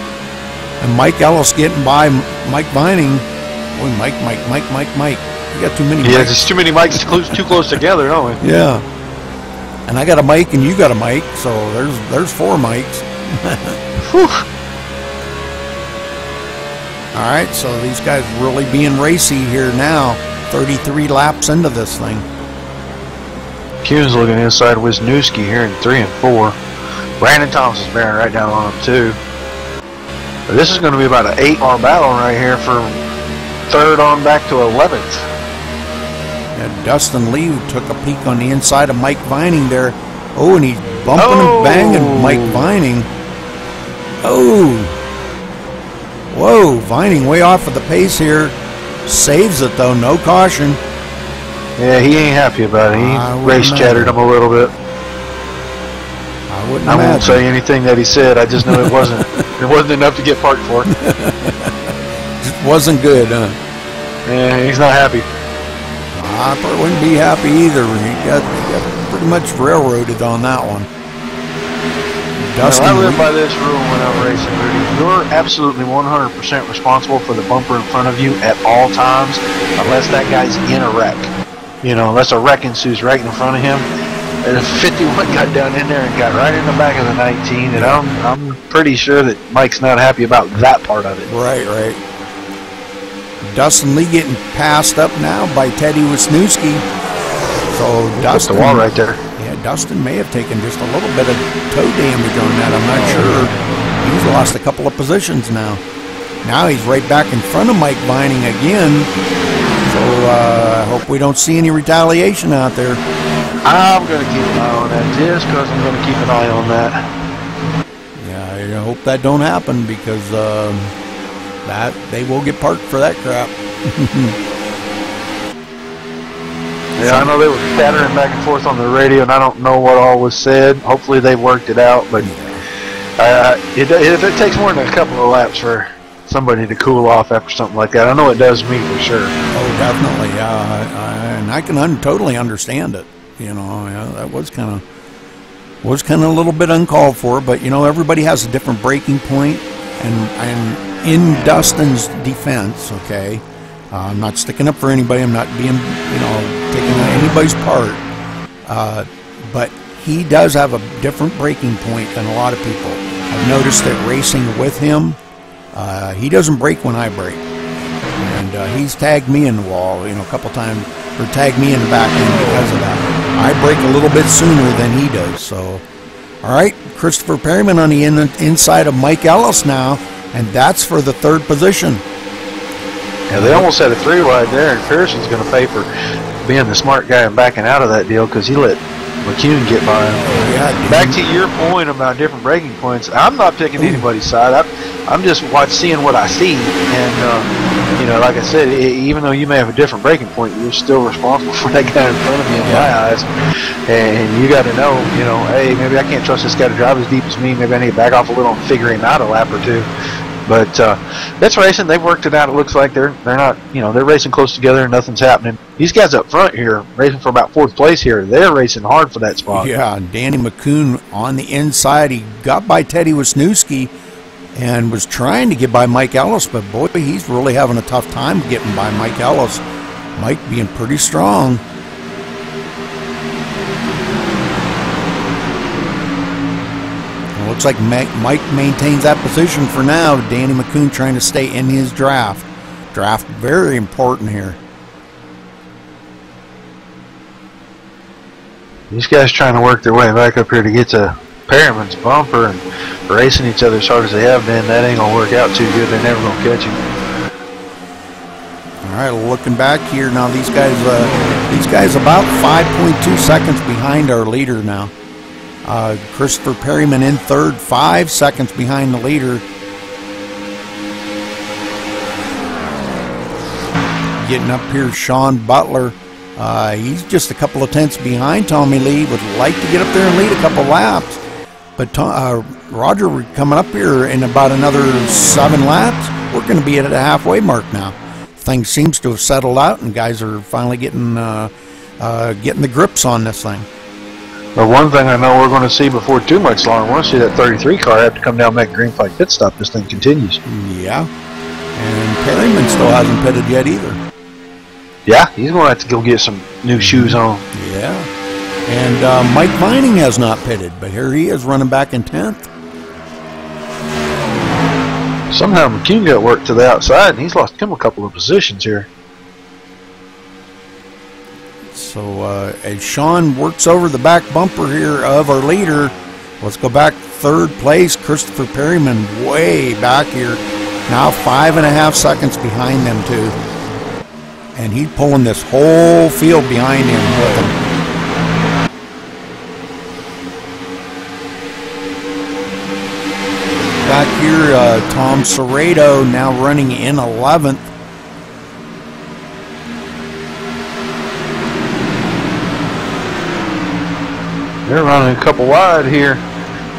And Mike Ellis getting by Mike Vining. Boy, Mike. You got too many Yeah, Mikes. there's too many mics too close together, don't we? Yeah. And I got a mic and you got a mic, so there's 4 mics. All right, so these guys really being racy here now. 33 laps into this thing. Kuhn's looking inside Wisniewski here in 3 and 4. Brandon Thomas is bearing right down on him too. But this is going to be about an 8-car battle right here from 3rd on back to 11th. And Dustin Lee took a peek on the inside of Mike Vining there. Oh, and he's bumping and banging Mike Vining. Oh. Whoa, Vining way off of the pace here. Saves it though, no caution. Yeah, he ain't happy about it. He race chattered him a little bit. I won't say anything that he said. I just know it wasn't enough to get parked for. Just wasn't good, huh? Yeah, he's not happy. I probably wouldn't be happy either. He got pretty much railroaded on that one. I live by this rule when I'm racing, Rudy. You're absolutely 100% responsible for the bumper in front of you at all times, unless that guy's in a wreck. You know, unless a wreck ensues right in front of him. And the 51 got down in there and got right in the back of the 19, and I'm pretty sure that Mike's not happy about that part of it. Right. Dustin Lee getting passed up now by Teddy Wisniewski. So Dustin, the wall right there. Yeah, Dustin may have taken just a little bit of toe damage on that. I'm not sure. He's lost a couple of positions now. Now he's right back in front of Mike Vining again. So I hope we don't see any retaliation out there. I'm going to keep an eye on that just because I'm going to keep an eye on that. Yeah, I hope that don't happen because that they will get parked for that crap. Yeah, I know they were chattering back and forth on the radio, and I don't know what all was said. Hopefully they worked it out, but if it takes more than a couple of laps for somebody to cool off after something like that, I know it does me for sure. Oh, definitely. And I can totally understand it. You know, that was kind of a little bit uncalled for, but you know, everybody has a different breaking point, and in Dustin's defense, okay, I'm not sticking up for anybody. I'm not being, taking anybody's part, but he does have a different breaking point than a lot of people. I've noticed that racing with him, he doesn't brake when I brake, and he's tagged me in the wall, a couple times, or tagged me in the back end because of that. I brake a little bit sooner than he does. So, all right, Christopher Perryman on the inside of Mike Ellis now, and that's for the third position. Yeah, they almost had a 3-wide there, and Pearson's going to pay for being the smart guy and backing out of that deal because he let McCune get by him. Yeah, back to your point about different breaking points, I'm not picking anybody's side. I'm just seeing what I see, and like I said, even though you may have a different breaking point, you're still responsible for that guy in front of you in my eyes, and you got to know, hey, maybe I can't trust this guy to drive as deep as me. Maybe I need to back off a little and figure him out a lap or two. But that's racing. They've worked it out. It looks like they're not, they're racing close together and nothing's happening. These guys up front here, racing for about 4th place here, they're racing hard for that spot. Yeah, Danny McCune on the inside. He got by Teddy Wisniewski and was trying to get by Mike Ellis, but boy, he's really having a tough time getting by Mike Ellis. Mike being pretty strong. Looks like Mike maintains that position for now. Danny McCune trying to stay in his draft. Draft very important here. These guys trying to work their way back up here to get to Perriman's bumper and racing each other as hard as they have been. That ain't going to work out too good. They're never going to catch him. All right, looking back here now, these guys about 5.2 seconds behind our leader now. Christopher Perryman in third, 5 seconds behind the leader. Getting up here, Sean Butler. He's just a couple of tenths behind Tommy Lee. Would like to get up there and lead a couple laps. But Roger, we're coming up here in about another 7 laps. We're going to be at the halfway mark now. Things seems to have settled out, and guys are finally getting the grips on this thing. But one thing I know we're going to see before too much longer, we're going to see that 33 car have to come down and make a green flag pit stop. This thing continues. Yeah. And Perryman still hasn't pitted yet either. Yeah, he's going to have to go get some new shoes on. Yeah. And Mike Vining has not pitted, but here he is running back in 10th. Somehow McCune got worked to the outside, and he's lost him a couple of positions here. So as Sean works over the back bumper here of our leader, let's go back third place. Christopher Perryman way back here, now 5.5 seconds behind them two. And he's pulling this whole field behind him with him. Back here, Tom Serrato now running in 11th. They're running a couple wide here.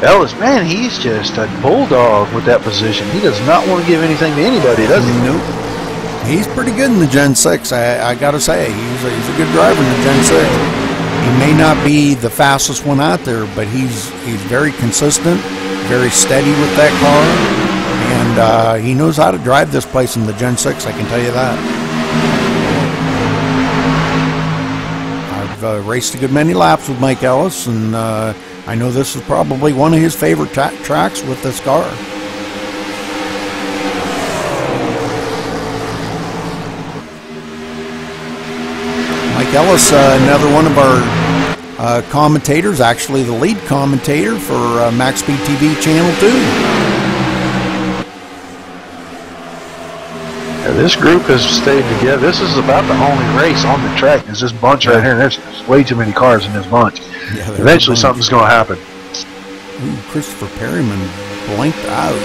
Ellis, man, he's just a bulldog with that position. He does not want to give anything to anybody, does he? Nope. He's pretty good in the Gen 6, I got to say. He's a good driver in the Gen 6. He may not be the fastest one out there, but he's very consistent, very steady with that car, and he knows how to drive this place in the Gen 6, I can tell you that. I've raced a good many laps with Mike Ellis, and I know this is probably one of his favorite tracks with this car. Mike Ellis, another one of our commentators, actually the lead commentator for MaxSpeedTV Channel 2. This group has stayed together. This is about the only race on the track. There's this bunch right here. There's way too many cars in this bunch. Yeah, eventually something's going to happen. Ooh, Christopher Perryman blinked out.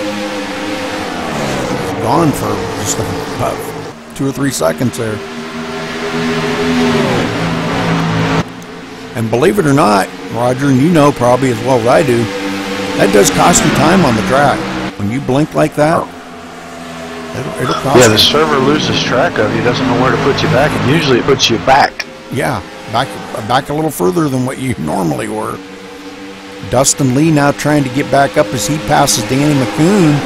Gone for just about 2 or 3 seconds there. And believe it or not, Roger, and you know probably as well as I do, that does cost you time on the track. When you blink like that, it'll cost you. Yeah, the server loses track of you, doesn't know where to put you back, and usually it puts you back. Yeah, back a little further than what you normally were. Dustin Lee now trying to get back up as he passes Danny McCoon.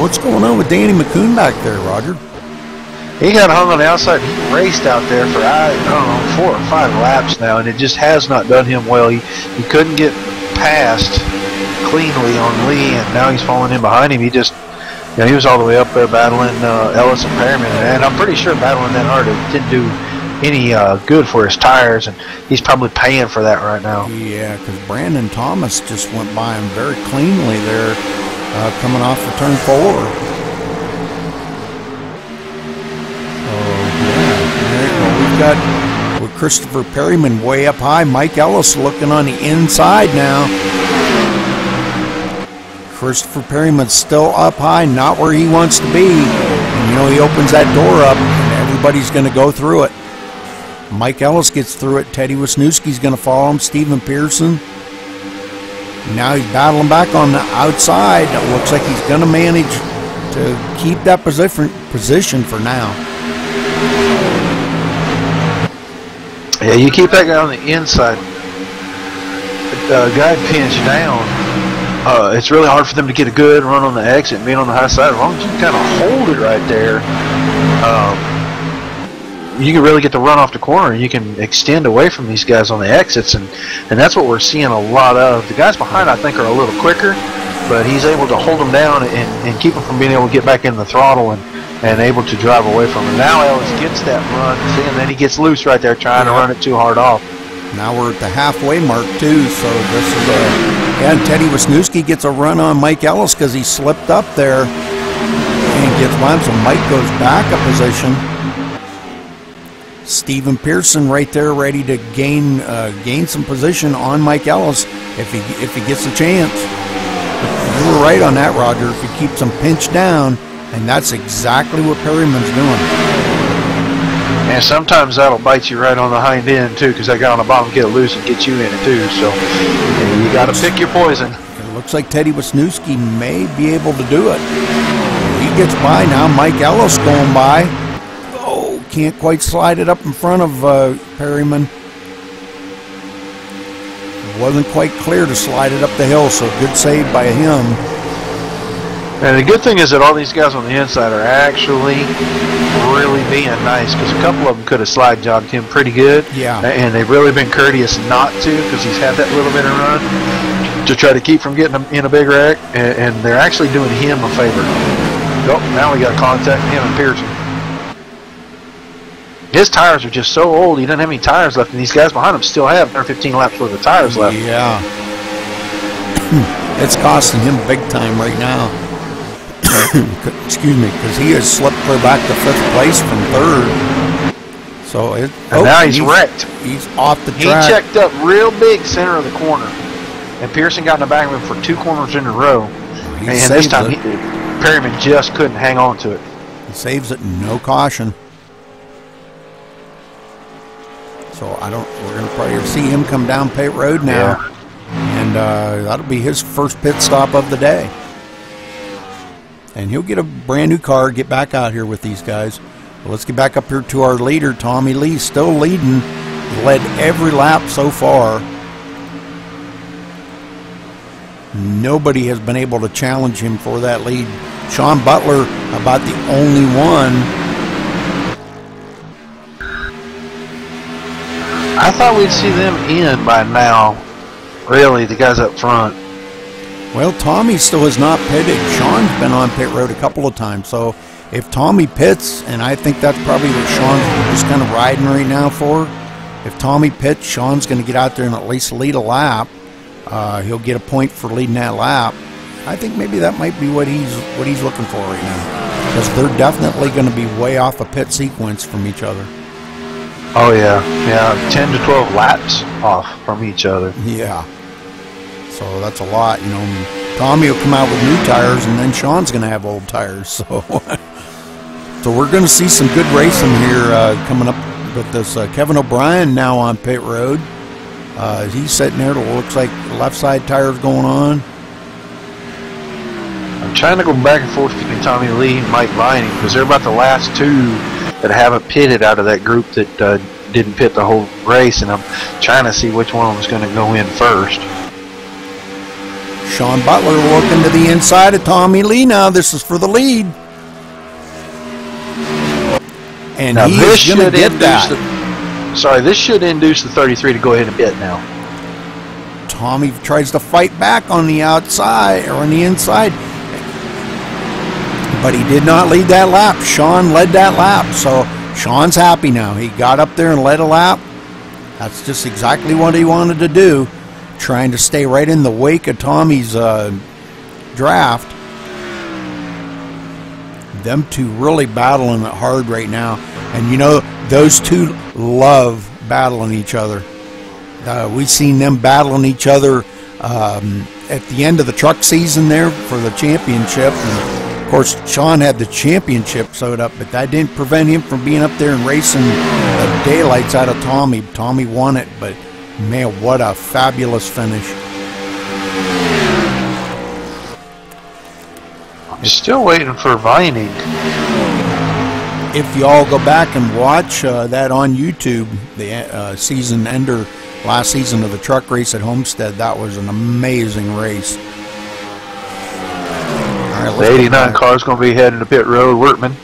What's going on with Danny McCoon back there, Roger? He got hung on the outside. He raced out there for, I don't know, 4 or 5 laps now, and it just has not done him well. He couldn't get past cleanly on Lee, and now he's falling in behind him. He just, you know, he was all the way up there battling Ellis and Perryman, and I'm pretty sure battling that hard, it didn't do any good for his tires, and he's probably paying for that right now. Yeah, because Brandon Thomas just went by him very cleanly there, coming off of turn 4. We've got with Christopher Perryman way up high. Mike Ellis looking on the inside now. Christopher Perryman's still up high, not where he wants to be. And, you know, he opens that door up, and everybody's going to go through it. Mike Ellis gets through it. Teddy Wisniewski's going to follow him. Stephen Pearson. Now he's battling back on the outside. It looks like he's going to manage to keep that position for now. Yeah, you keep that guy on the inside. The guy pins you down. It's really hard for them to get a good run on the exit and being on the high side. As long as you kind of hold it right there, you can really get the run off the corner, and you can extend away from these guys on the exits, and that's what we're seeing a lot of. The guys behind, I think, are a little quicker, but he's able to hold them down and keep them from being able to get back in the throttle and able to drive away from him. Now Ellis gets that run, and then he gets loose right there trying to run it too hard off. Now we're at the halfway mark, too, so this is and Teddy Wisniewski gets a run on Mike Ellis because he slipped up there and gets one, so Mike goes back a position. Stephen Pearson right there ready to gain some position on Mike Ellis if he gets a chance. You were right on that, Roger. If he keeps him pinched down, and that's exactly what Perryman's doing. And sometimes that'll bite you right on the hind end too, because that guy on the bottom get loose and get you in it too. So you got to pick your poison. It looks like Teddy Wisniewski may be able to do it. He gets by now. Mike Ellis going by. Oh, can't quite slide it up in front of Perryman. It wasn't quite clear to slide it up the hill, so good save by him. And the good thing is that all these guys on the inside are actually really being nice, because a couple of them could have slide jogged him pretty good. Yeah. And they've really been courteous not to, because he's had that little bit of run to try to keep from getting him in a big wreck, and they're actually doing him a favor. Oh, now we got contact with him and Pearson. His tires are just so old, he doesn't have any tires left, and these guys behind him still have 10 or 15 laps worth of tires left. Yeah. It's costing him big time right now. Excuse me, because he has slipped clear back to 5th place from 3rd. So now he's wrecked. He's off the track. He checked up real big center of the corner, and Pearson got in the back of him for 2 corners in a row. And this time Perryman just couldn't hang on to it. He saves it, no caution. So we're going to probably see him come down pit road now, and that'll be his first pit stop of the day. And he'll get a brand new car, get back out here with these guys. Well, let's get back up here to our leader, Tommy Lee, still leading. Led every lap so far. Nobody has been able to challenge him for that lead. Sean Butler, about the only one. I thought we'd see them in by now. Really, the guys up front. Well, Tommy still has not pitted. Sean's been on pit road a couple of times. So if Tommy pits, and I think that's probably what Sean's just kind of riding right now for. If Tommy pits, Sean's going to get out there and at least lead a lap. He'll get a point for leading that lap. I think maybe that might be what he's looking for right now. because they're definitely going to be way off a pit sequence from each other. Oh yeah, 10 to 12 laps off from each other. Yeah. So that's a lot, you know. Tommy will come out with new tires, and then Sean's going to have old tires. So, so we're going to see some good racing here coming up with this. Kevin O'Brien now on pit road. He's sitting there. It looks like left side tires going on. I'm trying to go back and forth between Tommy Lee and Mike Vining because they're about the last two that haven't pitted out of that group that didn't pit the whole race, and I'm trying to see which one was going to go in first. Sean Butler looking to the inside of Tommy Lee now. This is for the lead. And now he's going to get that. This should induce the 33 to go ahead and pit now. Tommy tries to fight back on the outside or on the inside, but he did not lead that lap. Sean led that lap, so Sean's happy now. He got up there and led a lap. That's just exactly what he wanted to do, trying to stay right in the wake of Tommy's draft. Them two really battling it hard right now, and you know those two love battling each other. We've seen them battling each other at the end of the truck season there for the championship. And of course, Sean had the championship sewed up, but that didn't prevent him from being up there and racing the daylights out of Tommy. Tommy won it, but man, what a fabulous finish. I'm still waiting for Vining. If you all go back and watch that on YouTube, the season ender, last season of the truck race at Homestead, that was an amazing race. All right, the 89 car is going to be heading to pit road. Workman.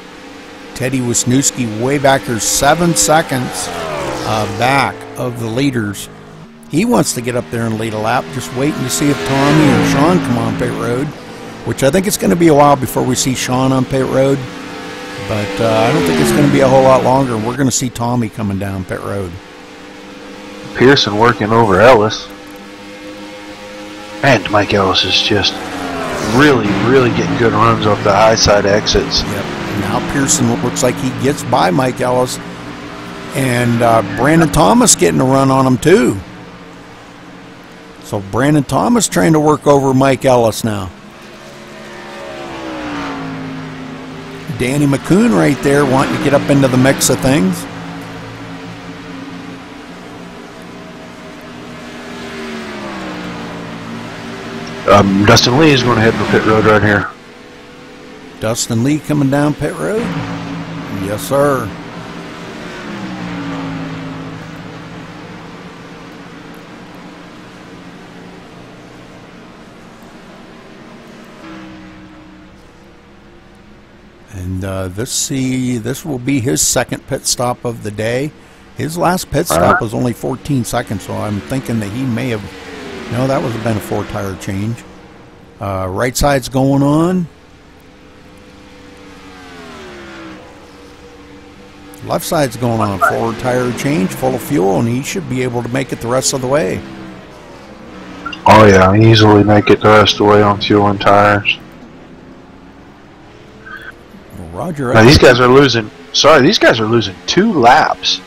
Teddy Wisniewski way back here, 7 seconds back of the leaders. He wants to get up there and lead a lap, just waiting to see if Tommy or Sean come on pit road, which I think it's going to be a while before we see Sean on pit road. But I don't think it's going to be a whole lot longer. We're going to see Tommy coming down pit road. Pearson working over Ellis. And Mike Ellis is just really getting good runs off the high side exits. Yep. Now Pearson looks like he gets by Mike Ellis. And Brandon Thomas getting a run on him too. So Brandon Thomas trying to work over Mike Ellis now. Danny McCoon right there wanting to get up into the mix of things. Dustin Lee is going to head for pit road right here. Dustin Lee coming down pit road? Yes, sir. And this will be his second pit stop of the day. His last pit stop was only 14 seconds, so I'm thinking that he may have... No, that would have been a 4-tire change. Right side's going on. Left side's going on. 4-tire change, full of fuel, and he should be able to make it the rest of the way. Oh yeah, easily make it the rest of the way on fuel and tires. Roger. Now these guys are losing. Sorry, these guys are losing 2 laps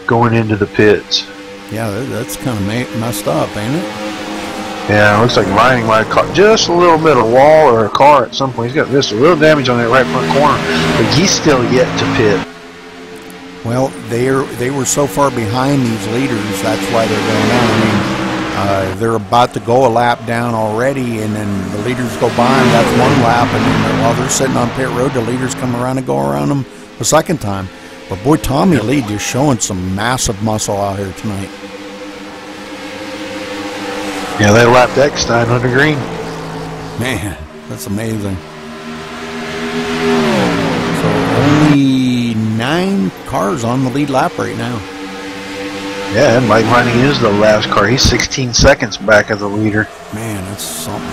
going into the pits. Yeah, that's kind of messed up, ain't it? Yeah, it looks like Vining might have caught just a little bit of wall or a car at some point. He's got just a little damage on that right front corner, but he's still yet to pit. Well, they were so far behind these leaders, that's why they're going down. I mean, they're about to go a lap down already, and then the leaders go by them. That's 1 lap, and then while they're sitting on pit road, the leaders come around and go around them a second time. But boy, Tommy Lee just showing some massive muscle out here tonight. Yeah, they lapped Eckstein under green. Man, that's amazing. So only 9 cars on the lead lap right now. Yeah, and Mike Vining is the last car. He's 16 seconds back of the leader. Man, that's something.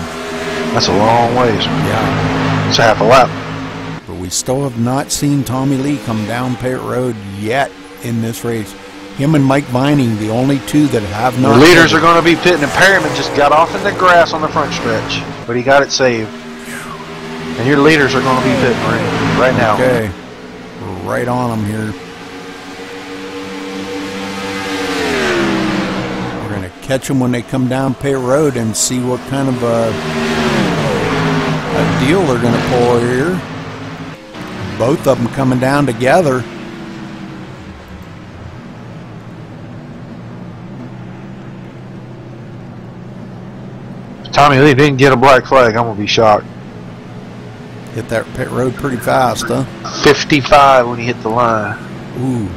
That's a long ways. Yeah. It's a half a lap. But we still have not seen Tommy Lee come down pit road yet in this race. Him and Mike Vining, the only 2 that have not. The leaders are going to be pitting, and Perryman just got off in the grass on the front stretch, but he got it saved. And And your leaders are going to be pitting right now. Okay. We're right on them here. We're going to catch them when they come down pit road and see what kind of a deal they're going to pull here. Both of them coming down together. If Tommy Lee didn't get a black flag, I'm going to be shocked. Hit that pit road pretty fast, huh? 55 when he hit the line. Ooh.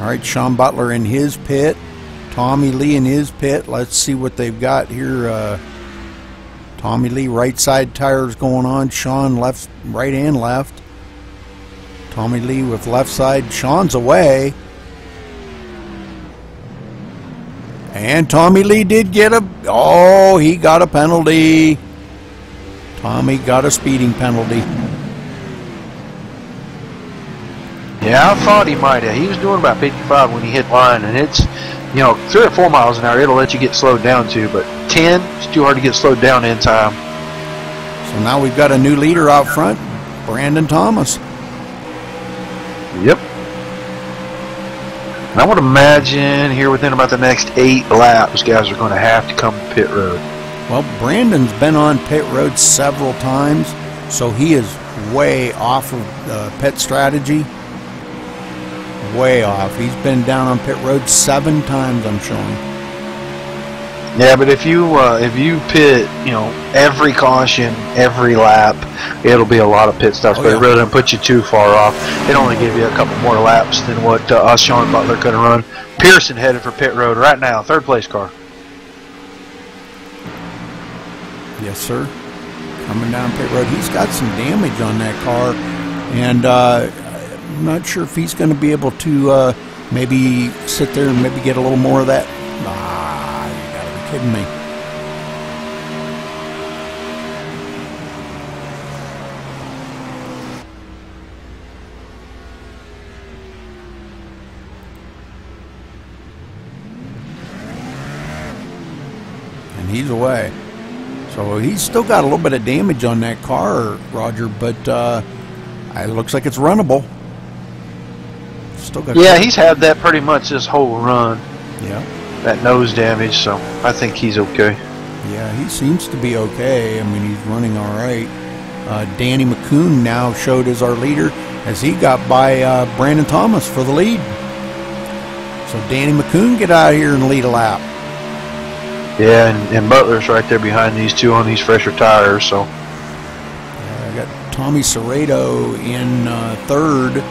All right, Sean Butler in his pit. Tommy Lee in his pit. Let's see what they've got here. Tommy Lee right side tires going on. Sean left, right and left. Tommy Lee with left side. Sean's away. And Tommy Lee did get he got a penalty. Tommy got a speeding penalty. Yeah, I thought he might have. He was doing about 55 when he hit line, and it's, 3 or 4 miles an hour, it'll let you get slowed down to, but 10, it's too hard to get slowed down in time. So now we've got a new leader out front, Brandon Thomas. Yep. And I would imagine here within about the next 8 laps, guys are going to have to come to pit road. Well, Brandon's been on pit road several times, so he is way off of pit strategy. Way off. He's been down on pit road 7 times, I'm showing. Yeah, but if you pit, every caution, every lap, it'll be a lot of pit stops. But it really doesn't put you too far off. It only give you a couple more laps than what Sean Butler could have run. Pearson headed for pit road right now, 3rd place car. Yes, sir. Coming down pit road. He's got some damage on that car, and I'm not sure if he's going to be able to maybe sit there and maybe get a little more of that. Ah, you got to be kidding me. And he's away. So he's still got a little bit of damage on that car, Roger, but it looks like it's runnable. Still got he's had that pretty much this whole run. Yeah. That nose damage, so I think he's okay. Yeah, he seems to be okay. I mean, he's running all right. Danny McCoon now showed as our leader as he got by Brandon Thomas for the lead. So Danny McCoon, get out of here and lead a lap. Yeah, and Butler's right there behind these two on these fresher tires. So I got Tommy Serrato in 3rd,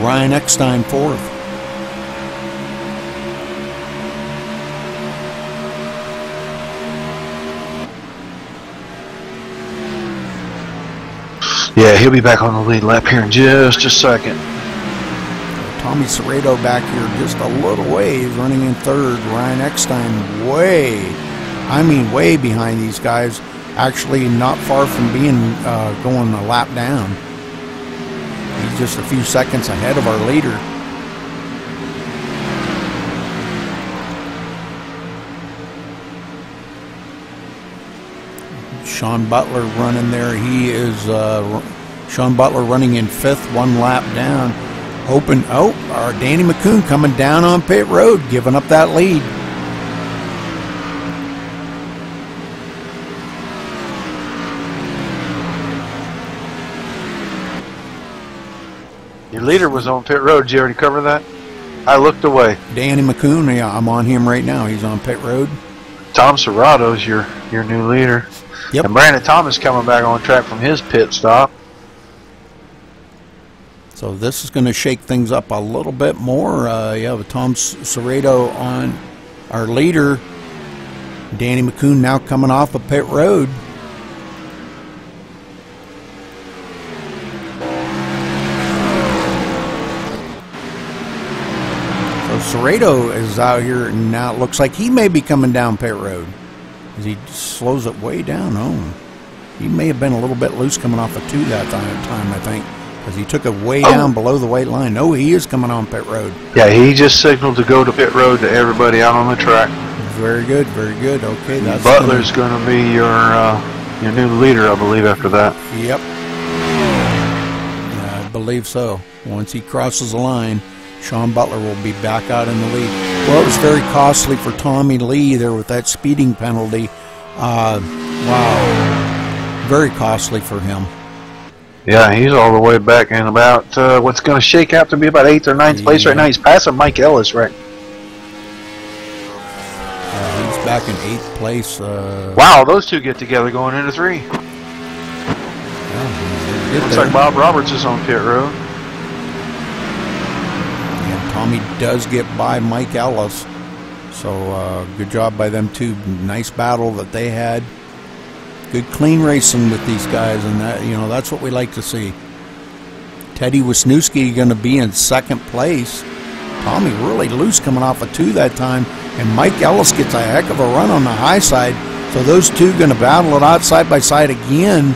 Ryan Eckstein 4th. yeah, he'll be back on the lead lap here in just a second. Tommy Serrato back here just a little way. He's running in 3rd. Ryan Eckstein way behind these guys. Actually not far from being going a lap down. He's just a few seconds ahead of our leader. Sean Butler running there. He is Sean Butler running in 5th, 1 lap down. Our Danny McCoon coming down on pit road, giving up that lead. Your leader was on pit road. Did you already cover that? I looked away. Danny McCoon, yeah, I'm on him right now. He's on pit road. Tom Serrato's your new leader. Yep. And Brandon Thomas coming back on track from his pit stop. So this is going to shake things up a little bit more. With Tom Serrato on our leader. Danny McCoon now coming off of pit road. So Serrato is out here and now it looks like he may be coming down pit road. As he slows it way down. Oh, he may have been a little bit loose coming off of 2 that time, I think. Because he took it way down below the white line. No, he is coming on pit road. Yeah, he just signaled to go to pit road to everybody out on the track. very good, very good. Okay, that's Butler's going to be your new leader, I believe, after that. Yep. Yeah, I believe so. Once he crosses the line, Sean Butler will be back out in the lead. Well, it was very costly for Tommy Lee there with that speeding penalty. Wow. Very costly for him. Yeah, he's all the way back in about what's going to shake out to be about 8th or 9th place right now. He's passing Mike Ellis, right? He's back in 8th place. Wow, those two get together going into 3. Yeah, looks like Bob Roberts is on pit road. And Tommy does get by Mike Ellis. So good job by them two. Nice battle that they had. Good clean racing with these guys, and that, you know, that's what we like to see. Teddy Wisniewski going to be in 2nd place. Tommy really loose coming off a 2 that time, and Mike Ellis gets a heck of a run on the high side. So those two going to battle it out side by side again.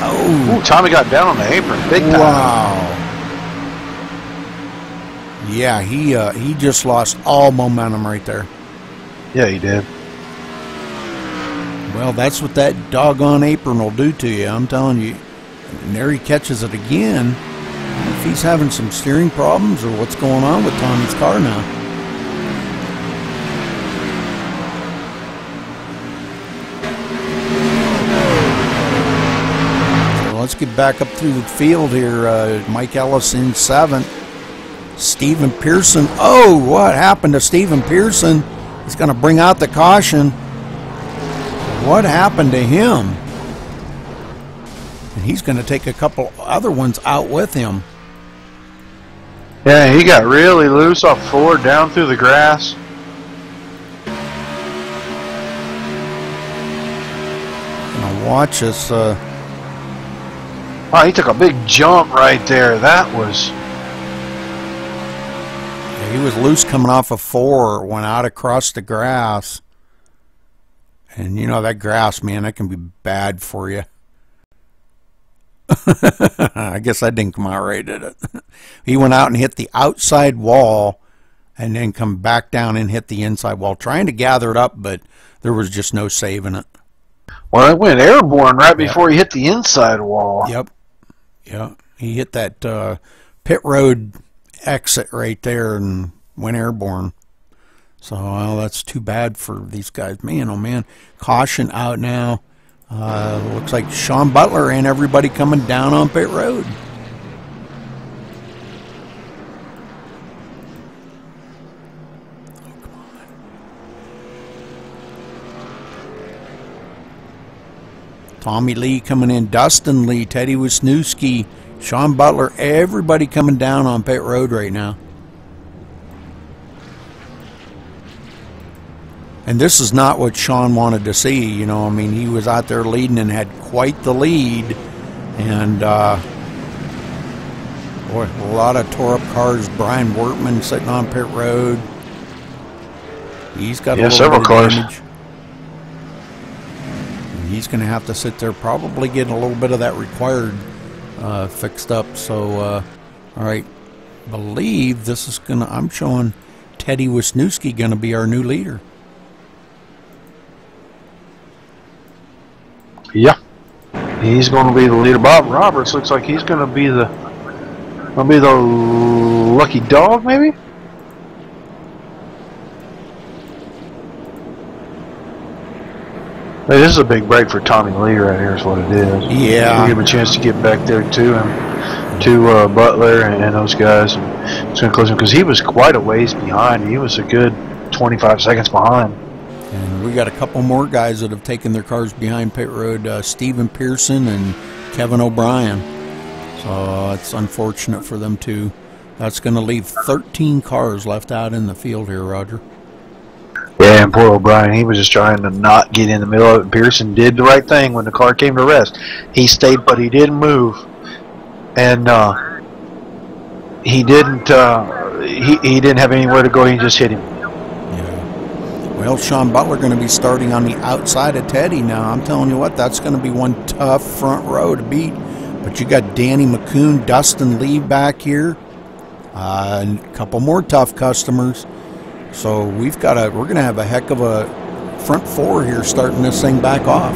Oh, ooh, Tommy got down on the apron, big time. Wow. Yeah, he just lost all momentum right there. Yeah, he did. Well, that's what that doggone apron will do to you, I'm telling you. And there he catches it again. If he's having some steering problems or what's going on with Tommy's car now. So let's get back up through the field here. Mike Ellis in 7th. Stephen Pearson. Oh, what happened to Stephen Pearson? He's going to bring out the caution. What happened to him? And he's going to take a couple other ones out with him. Yeah, he got really loose off 4 down through the grass. Now watch this. Wow, he took a big jump right there. That was... Yeah, he was loose coming off of 4, went out across the grass. And you know that grass, man, that can be bad for you. I guess that didn't come out right, did it? He went out and hit the outside wall and then come back down and hit the inside wall, trying to gather it up, but there was just no saving it. Well, it went airborne right before he hit the inside wall. Yep. Yeah. He hit that pit road exit right there and went airborne. So, well, that's too bad for these guys. Man, oh man. Caution out now. Looks like Sean Butler and everybody coming down on pit road. Oh, come on. Tommy Lee coming in. Dustin Lee, Teddy Wisniewski, Sean Butler, everybody coming down on pit road right now. And this is not what Sean wanted to see, you know. I mean, he was out there leading and had quite the lead. And, boy, a lot of tore-up cars. Brian Wortman sitting on pit road. He's got a little bit of damage. And he's going to have to sit there, probably getting a little bit of that required fixed up. So, all right, believe this is going to, I'm showing Teddy Wisniewski going to be our new leader. Yeah, he's going to be the leader. Bob Roberts looks like he's going to be the lucky dog, maybe. Hey, this is a big break for Tommy Lee right here. Is what it is. Yeah, we give him a chance to get back there to him, to Butler and those guys. And it's going to close him because he was quite a ways behind. He was a good 25 seconds behind. And we got a couple more guys that have taken their cars behind pit road, Stephen Pearson and Kevin O'Brien. So it's unfortunate for them too. That's going to leave 13 cars left out in the field here, Roger. Yeah, and poor O'Brien, he was just trying to not get in the middle of it. Pearson did the right thing when the car came to rest. He stayed, but he didn't move. And he didn't have anywhere to go. He just hit him. Well, Sean Butler going to be starting on the outside of Teddy now. I'm telling you what, that's going to be one tough front row to beat. But you got Danny McCoon, Dustin Lee back here. And a couple more tough customers. So we're going to have a heck of a front four here starting this thing back off.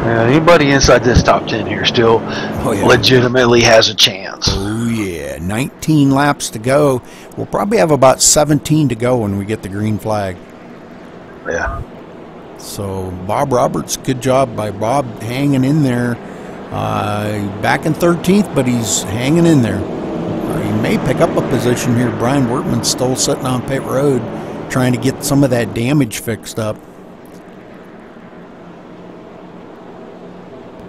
Anybody inside this top 10 here still legitimately has a chance. Oh, yeah. 19 laps to go. We'll probably have about 17 to go when we get the green flag. Yeah. So Bob Roberts, good job by Bob hanging in there. Back in 13th, but he's hanging in there. He may pick up a position here. Brian Wortman's still sitting on pit road trying to get some of that damage fixed up.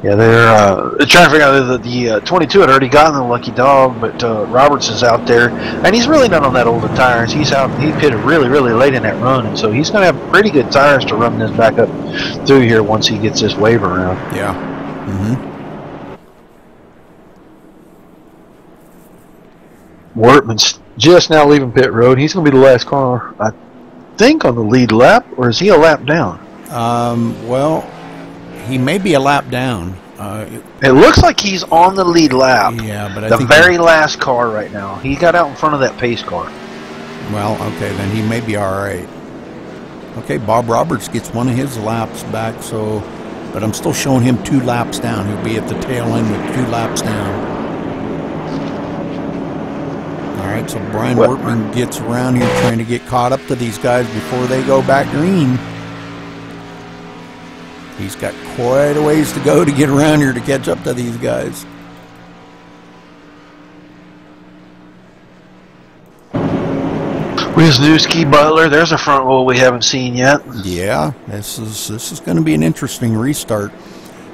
Yeah, they're trying to figure out that the 22 had already gotten the lucky dog, but Roberts is out there, and he's really not on that old of tires. He pitted really, really late in that run, and so he's going to have pretty good tires to run this back up through here once he gets this wave around. Yeah. Wortman's just now leaving pit road. He's going to be the last car, I think, on the lead lap, or is he a lap down? Well, he may be a lap down. It looks like he's on the lead lap. Yeah, but I the think very last car right now. He got out in front of that pace car. Well, okay, then he may be all right. Okay, Bob Roberts gets one of his laps back, but I'm still showing him 2 laps down. He'll be at the tail end with 2 laps down. All right, so Brian Wortman gets around here trying to get caught up to these guys before they go back green. He's got quite a ways to go to get around here to catch up to these guys. Wisniewski, Butler, there's a front row we haven't seen yet. Yeah, this is going to be an interesting restart.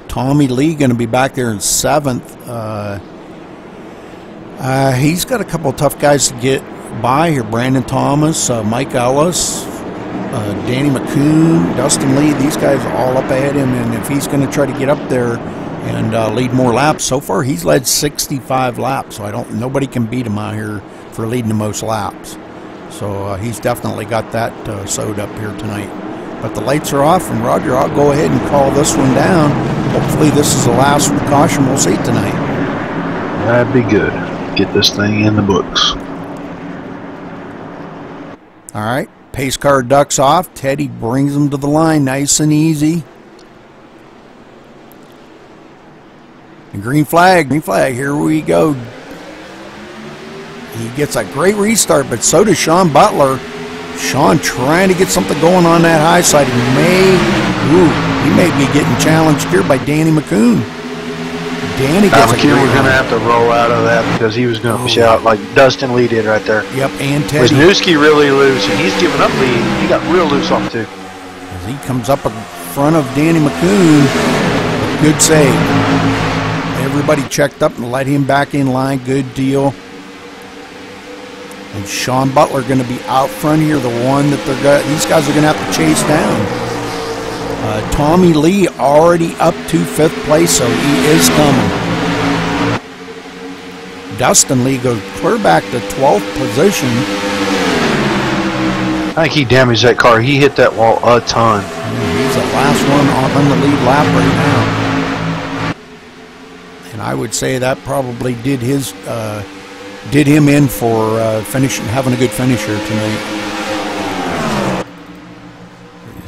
Tommy Lee going to be back there in 7th. He's got a couple of tough guys to get by here. Brandon Thomas, Mike Ellis, Danny McCoon, Dustin Lee, these guys are all up ahead of him, and if he's going to try to get up there and lead more laps, so far he's led 65 laps, so nobody can beat him out here for leading the most laps. So he's definitely got that sewed up here tonight. But the lights are off, and Roger, I'll go ahead and call this one down. Hopefully this is the last caution we'll see tonight. That'd be good. Get this thing in the books. All right. Pace car ducks off. Teddy brings him to the line nice and easy. And green flag, here we go. He gets a great restart, but so does Sean Butler. Sean trying to get something going on that high side. He may be getting challenged here by Danny McCoon. Danny gets McCoon was going to have to roll out of that because he was going to push out like Dustin Lee did right there. Yep, and Teddy. Wisniewski really loose, and he's giving up lead. He got real loose off too. As he comes up in front of Danny McCoon, good save. Everybody checked up and let him back in line. Good deal. And Sean Butler going to be out front here, the one that these guys are going to have to chase down. Tommy Lee already up to 5th place, so he is coming. Dustin Lee goes clear back to 12th position. I think he damaged that car. He hit that wall a ton. He's the last one on the lead lap right now. And I would say that probably did him in for having a good finish here tonight.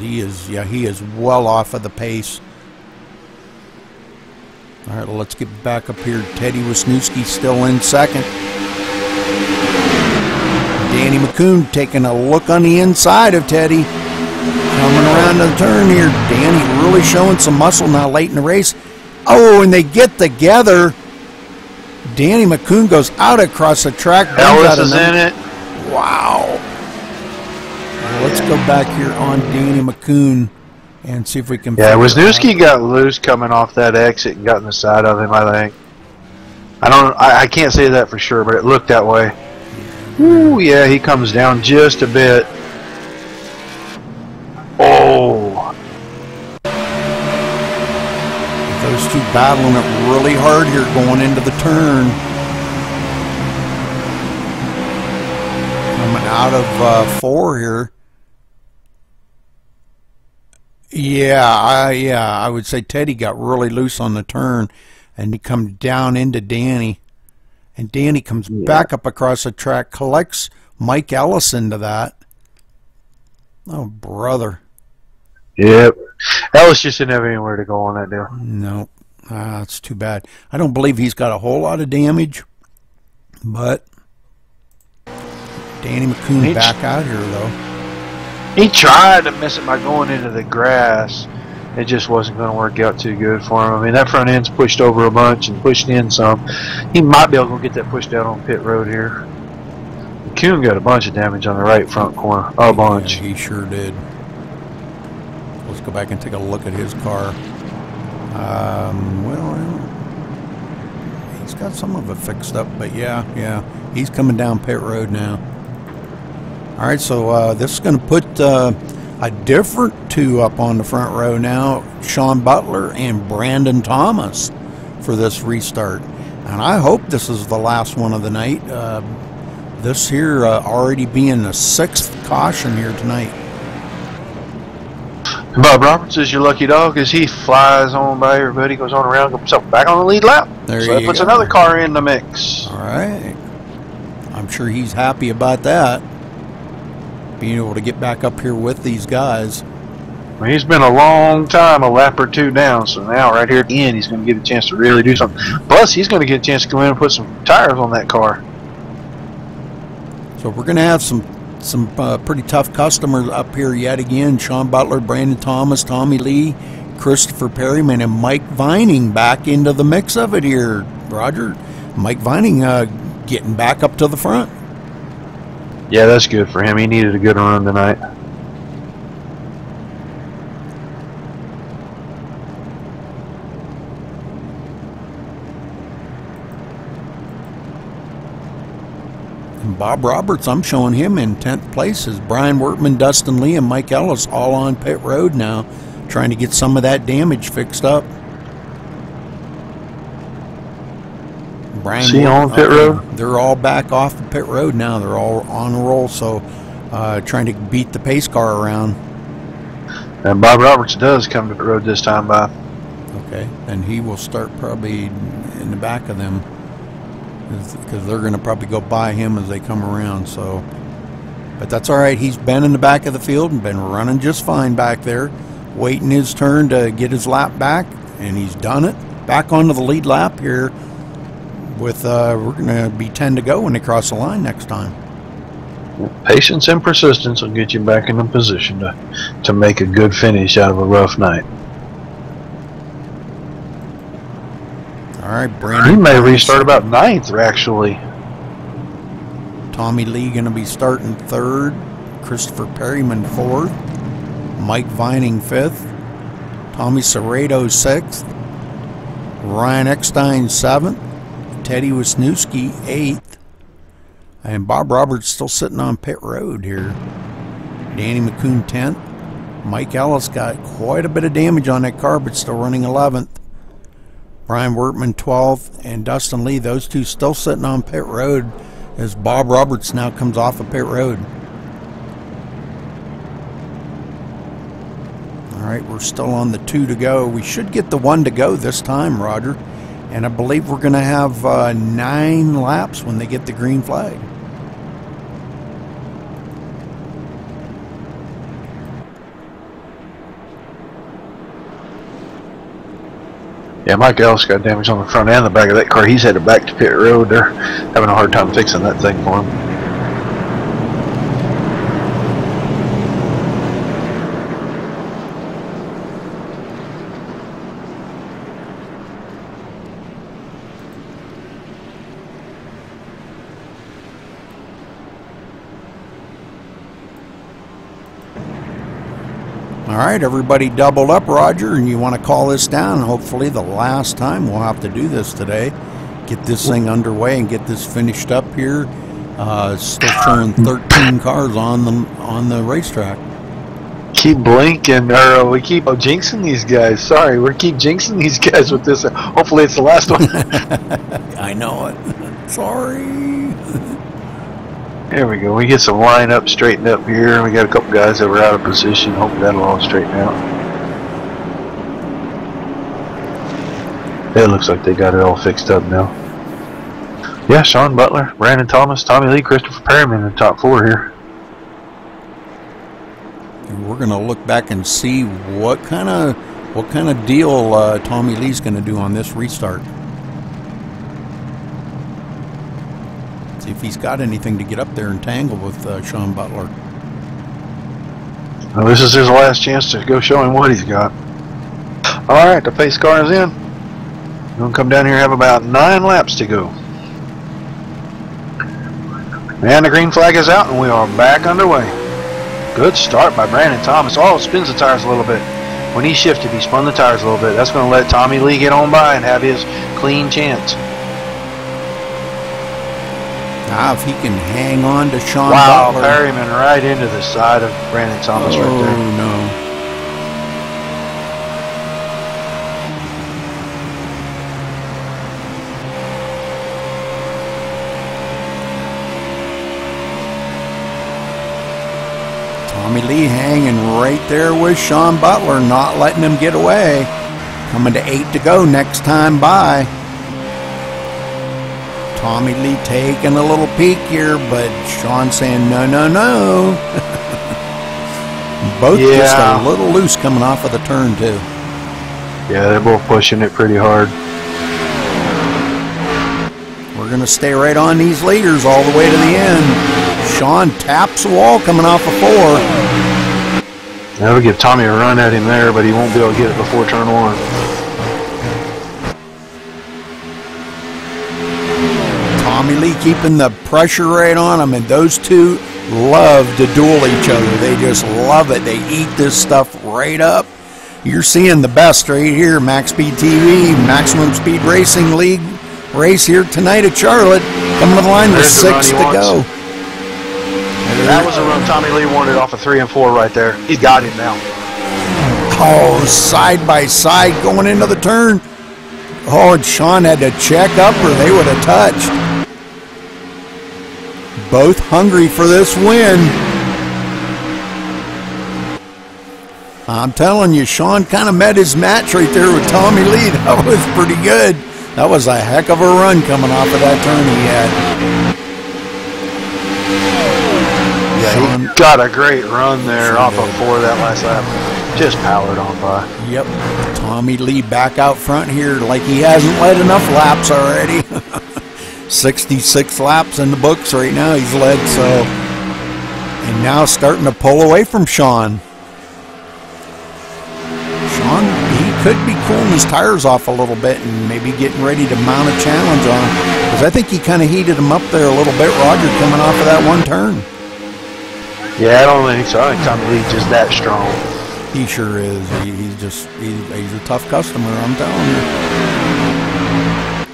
He is well off of the pace. All right, let's get back up here. Teddy Wisniewski still in 2nd. Danny McCoon taking a look on the inside of Teddy. Coming around the turn here. Danny really showing some muscle now late in the race. Oh, and they get together. Danny McCoon goes out across the track. Ellis is in it. Wow. Let's go back here on Danny McCoon and see if we can. Yeah, Wisniewski got loose coming off that exit and got in the side of him, I think. I can't say that for sure, but it looked that way. Ooh, yeah, he comes down just a bit. Oh. Those two battling it really hard here going into the turn. Coming out of 4 here. I would say Teddy got really loose on the turn, and he comes down into Danny, and Danny comes back up across the track, collects Mike Ellis into that, Oh, brother. Yep. Ellis just didn't have anywhere to go on that deal. No. That's too bad. I don't believe he's got a whole lot of damage, but Danny McCoon back out here, though. He tried to miss it by going into the grass. It just wasn't going to work out too good for him. I mean, that front end's pushed over a bunch and pushed in some. He might be able to get that pushed out on pit road here. McCoon got a bunch of damage on the right front corner. A bunch. Yeah, he sure did. Let's go back and take a look at his car. Well, he's got some of it fixed up, but yeah, he's coming down pit road now. All right, so this is going to put a different two up on the front row now, Sean Butler and Brandon Thomas for this restart. And I hope this is the last one of the night. This here already being the 6th caution here tonight. Bob Roberts is your lucky dog as he flies on by everybody, goes on around, gets himself back on the lead lap. There so that puts another car in the mix. All right. I'm sure he's happy about that. Being able to get back up here with these guys. Well, he's been a long time a lap or two down, so now right here at the end he's going to get a chance to really do something. Plus he's going to get a chance to come in and put some tires on that car. So we're going to have some pretty tough customers up here yet again. Sean Butler, Brandon Thomas, Tommy Lee, Christopher Perryman, and Mike Vining back into the mix of it here, Roger. Mike Vining getting back up to the front. Yeah, that's good for him. He needed a good run tonight. Bob Roberts, I'm showing him in 10th place, as Brian Wortman, Dustin Lee, and Mike Ellis all on pit road now, trying to get some of that damage fixed up. Brian See on pit road? They're all back off the pit road now. They're all on a roll, so trying to beat the pace car around. And Bob Roberts does come to the road this time by. Okay, and he will start probably in the back of them, because they're going to probably go by him as they come around. So, but that's all right. He's been in the back of the field and been running just fine back there, waiting his turn to get his lap back, and he's done it. Back onto the lead lap here with we're going to be 10 to go when they cross the line next time. Patience and persistence will get you back in a position to make a good finish out of a rough night. All right, Brandon. He may restart about 9th, actually. Tommy Lee going to be starting 3rd. Christopher Perryman 4th. Mike Vining 5th. Tommy Serrato 6th. Ryan Eckstein 7th. Teddy Wisniewski 8th. And Bob Roberts still sitting on pit road here. Danny McCoon 10th. Mike Ellis got quite a bit of damage on that car, but still running 11th. Brian Wortman 12th, and Dustin Lee, those two still sitting on pit road as Bob Roberts now comes off of pit road. All right, we're still on the 2 to go. We should get the 1 to go this time, Roger. And I believe we're going to have 9 laps when they get the green flag. Yeah, Mike Ellis got damage on the front and the back of that car. He's headed back to pit road. They're having a hard time fixing that thing for him. All right, everybody doubled up, Roger, and you want to call this down. Hopefully the last time we'll have to do this today. Get this thing underway and get this finished up here. Still showing 13 cars on the racetrack. Keep blinking, or we keep jinxing these guys. Sorry, we keep jinxing these guys with this. Hopefully it's the last one. I know it. Sorry. There we go. We get some lineup straightened up here. We got a couple guys that were out of position. Hopefully that'll all straighten out. It looks like they got it all fixed up now. Yeah, Sean Butler, Brandon Thomas, Tommy Lee, Christopher Perryman in the top 4 here. going to look back and see what kind of deal Tommy Lee's going to do on this restart. See if he's got anything to get up there and tangle with Sean Butler. Well, this is his last chance to go show him what he's got. All right, the pace car is in. We're going to come down here and have about 9 laps to go. And the green flag is out, and we are back underway. Good start by Brandon Thomas. Oh, spins the tires a little bit. When he shifted, he spun the tires a little bit. That's going to let Tommy Lee get on by and have his clean chance. Now, if he can hang on to Sean Wow, Butler. Perryman right into the side of Brandon Thomas right there. Oh, no. Tommy Lee hanging right there with Sean Butler, not letting him get away. Coming to 8 to go next time by. Tommy Lee taking a little peek here, but Sean saying no, no, no. Both just a little loose coming off of the turn too. Yeah, they're both pushing it pretty hard. We're going to stay right on these leaders all the way to the end. Sean taps the wall coming off of 4. That'll give Tommy a run at him there, but he won't be able to get it before turn 1. Tommy Lee keeping the pressure right on him, and those two love to duel each other. They just love it. They eat this stuff right up. You're seeing the best right here. MaxSpeedTV, Maximum Speed Racing League race here tonight at Charlotte. Coming to the line with 6 to go. That was a run Tommy Lee wanted off of 3 and 4 right there. He's got him now. Oh, side by side going into the turn. Oh, and Sean had to check up or they would have touched. Both hungry for this win. I'm telling you, Sean kind of met his match right there with Tommy Lee. That was pretty good. That was a heck of a run coming off of that turn he had. Yeah, he got a great run there off of 4 that last lap. Just powered on by. Yep. Tommy Lee back out front here like he hasn't led enough laps already. 66 laps in the books right now he's led, so. And now starting to pull away from Sean. Sean, he could be cooling his tires off a little bit and maybe getting ready to mount a challenge on him. Because I think he kind of heated him up there a little bit, Roger, coming off of that one turn. Yeah, I don't think so. I think Tommy Lee's just that strong. He sure is. He's a tough customer, I'm telling you.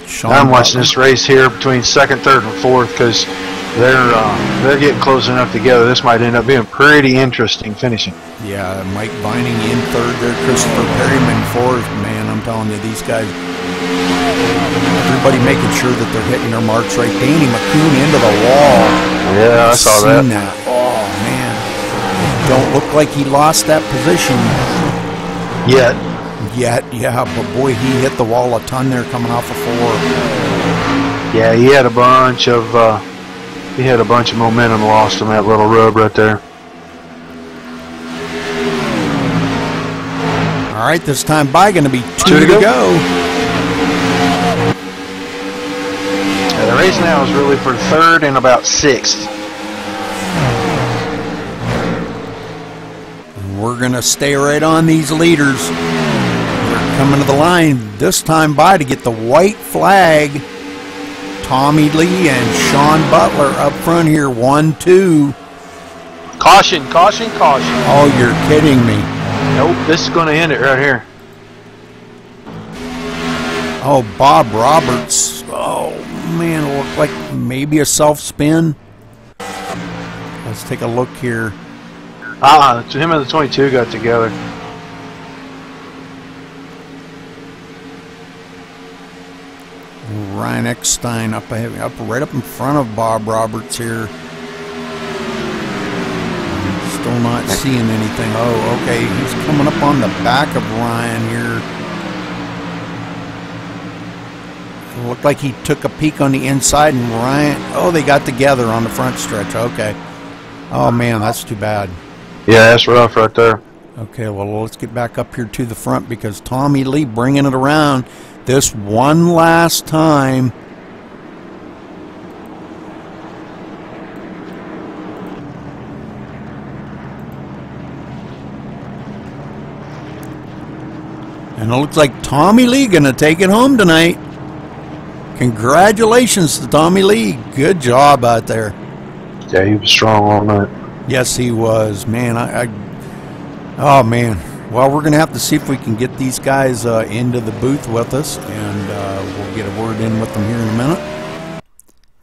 Sean I'm watching this race here between 2nd, 3rd, and 4th because they're getting close enough together. This might end up being pretty interesting finishing. Yeah, Mike Vining in 3rd there, Christopher Perryman 4th. Man, I'm telling you, these guys, everybody making sure that they're hitting their marks right. Danny McCoon into the wall. Yeah, I saw that. Oh, man. Don't look like he lost that position. Yet, yeah, but boy, he hit the wall a ton there coming off of 4. Yeah, he had a bunch of momentum lost on that little rub right there. All right, this time by going to be 2 to go. Yeah, the race now is really for 3rd and about 6th. We're going to stay right on these leaders. They're coming to the line this time by to get the white flag. Tommy Lee and Sean Butler up front here, 1-2. Caution, caution, caution. Oh, you're kidding me. Nope, this is going to end it right here. Oh, Bob Roberts. Oh, man, it looked like maybe a self-spin. Let's take a look here. Him and the 22 got together. Ryan Eckstein up right up in front of Bob Roberts here. Still not seeing anything. Oh, okay. He's coming up on the back of Ryan here. It looked like he took a peek on the inside, and Ryan. Oh, they got together on the front stretch. Okay. Oh man, that's too bad. Yeah, that's rough right there. Okay, well, let's get back up here to the front because Tommy Lee bringing it around this one last time. And it looks like Tommy Lee going to take it home tonight. Congratulations to Tommy Lee. Good job out there. Yeah, he was strong all night. Yes, he was. Man, oh, man. Well, we're going to have to see if we can get these guys into the booth with us, and we'll get a word in with them here in a minute.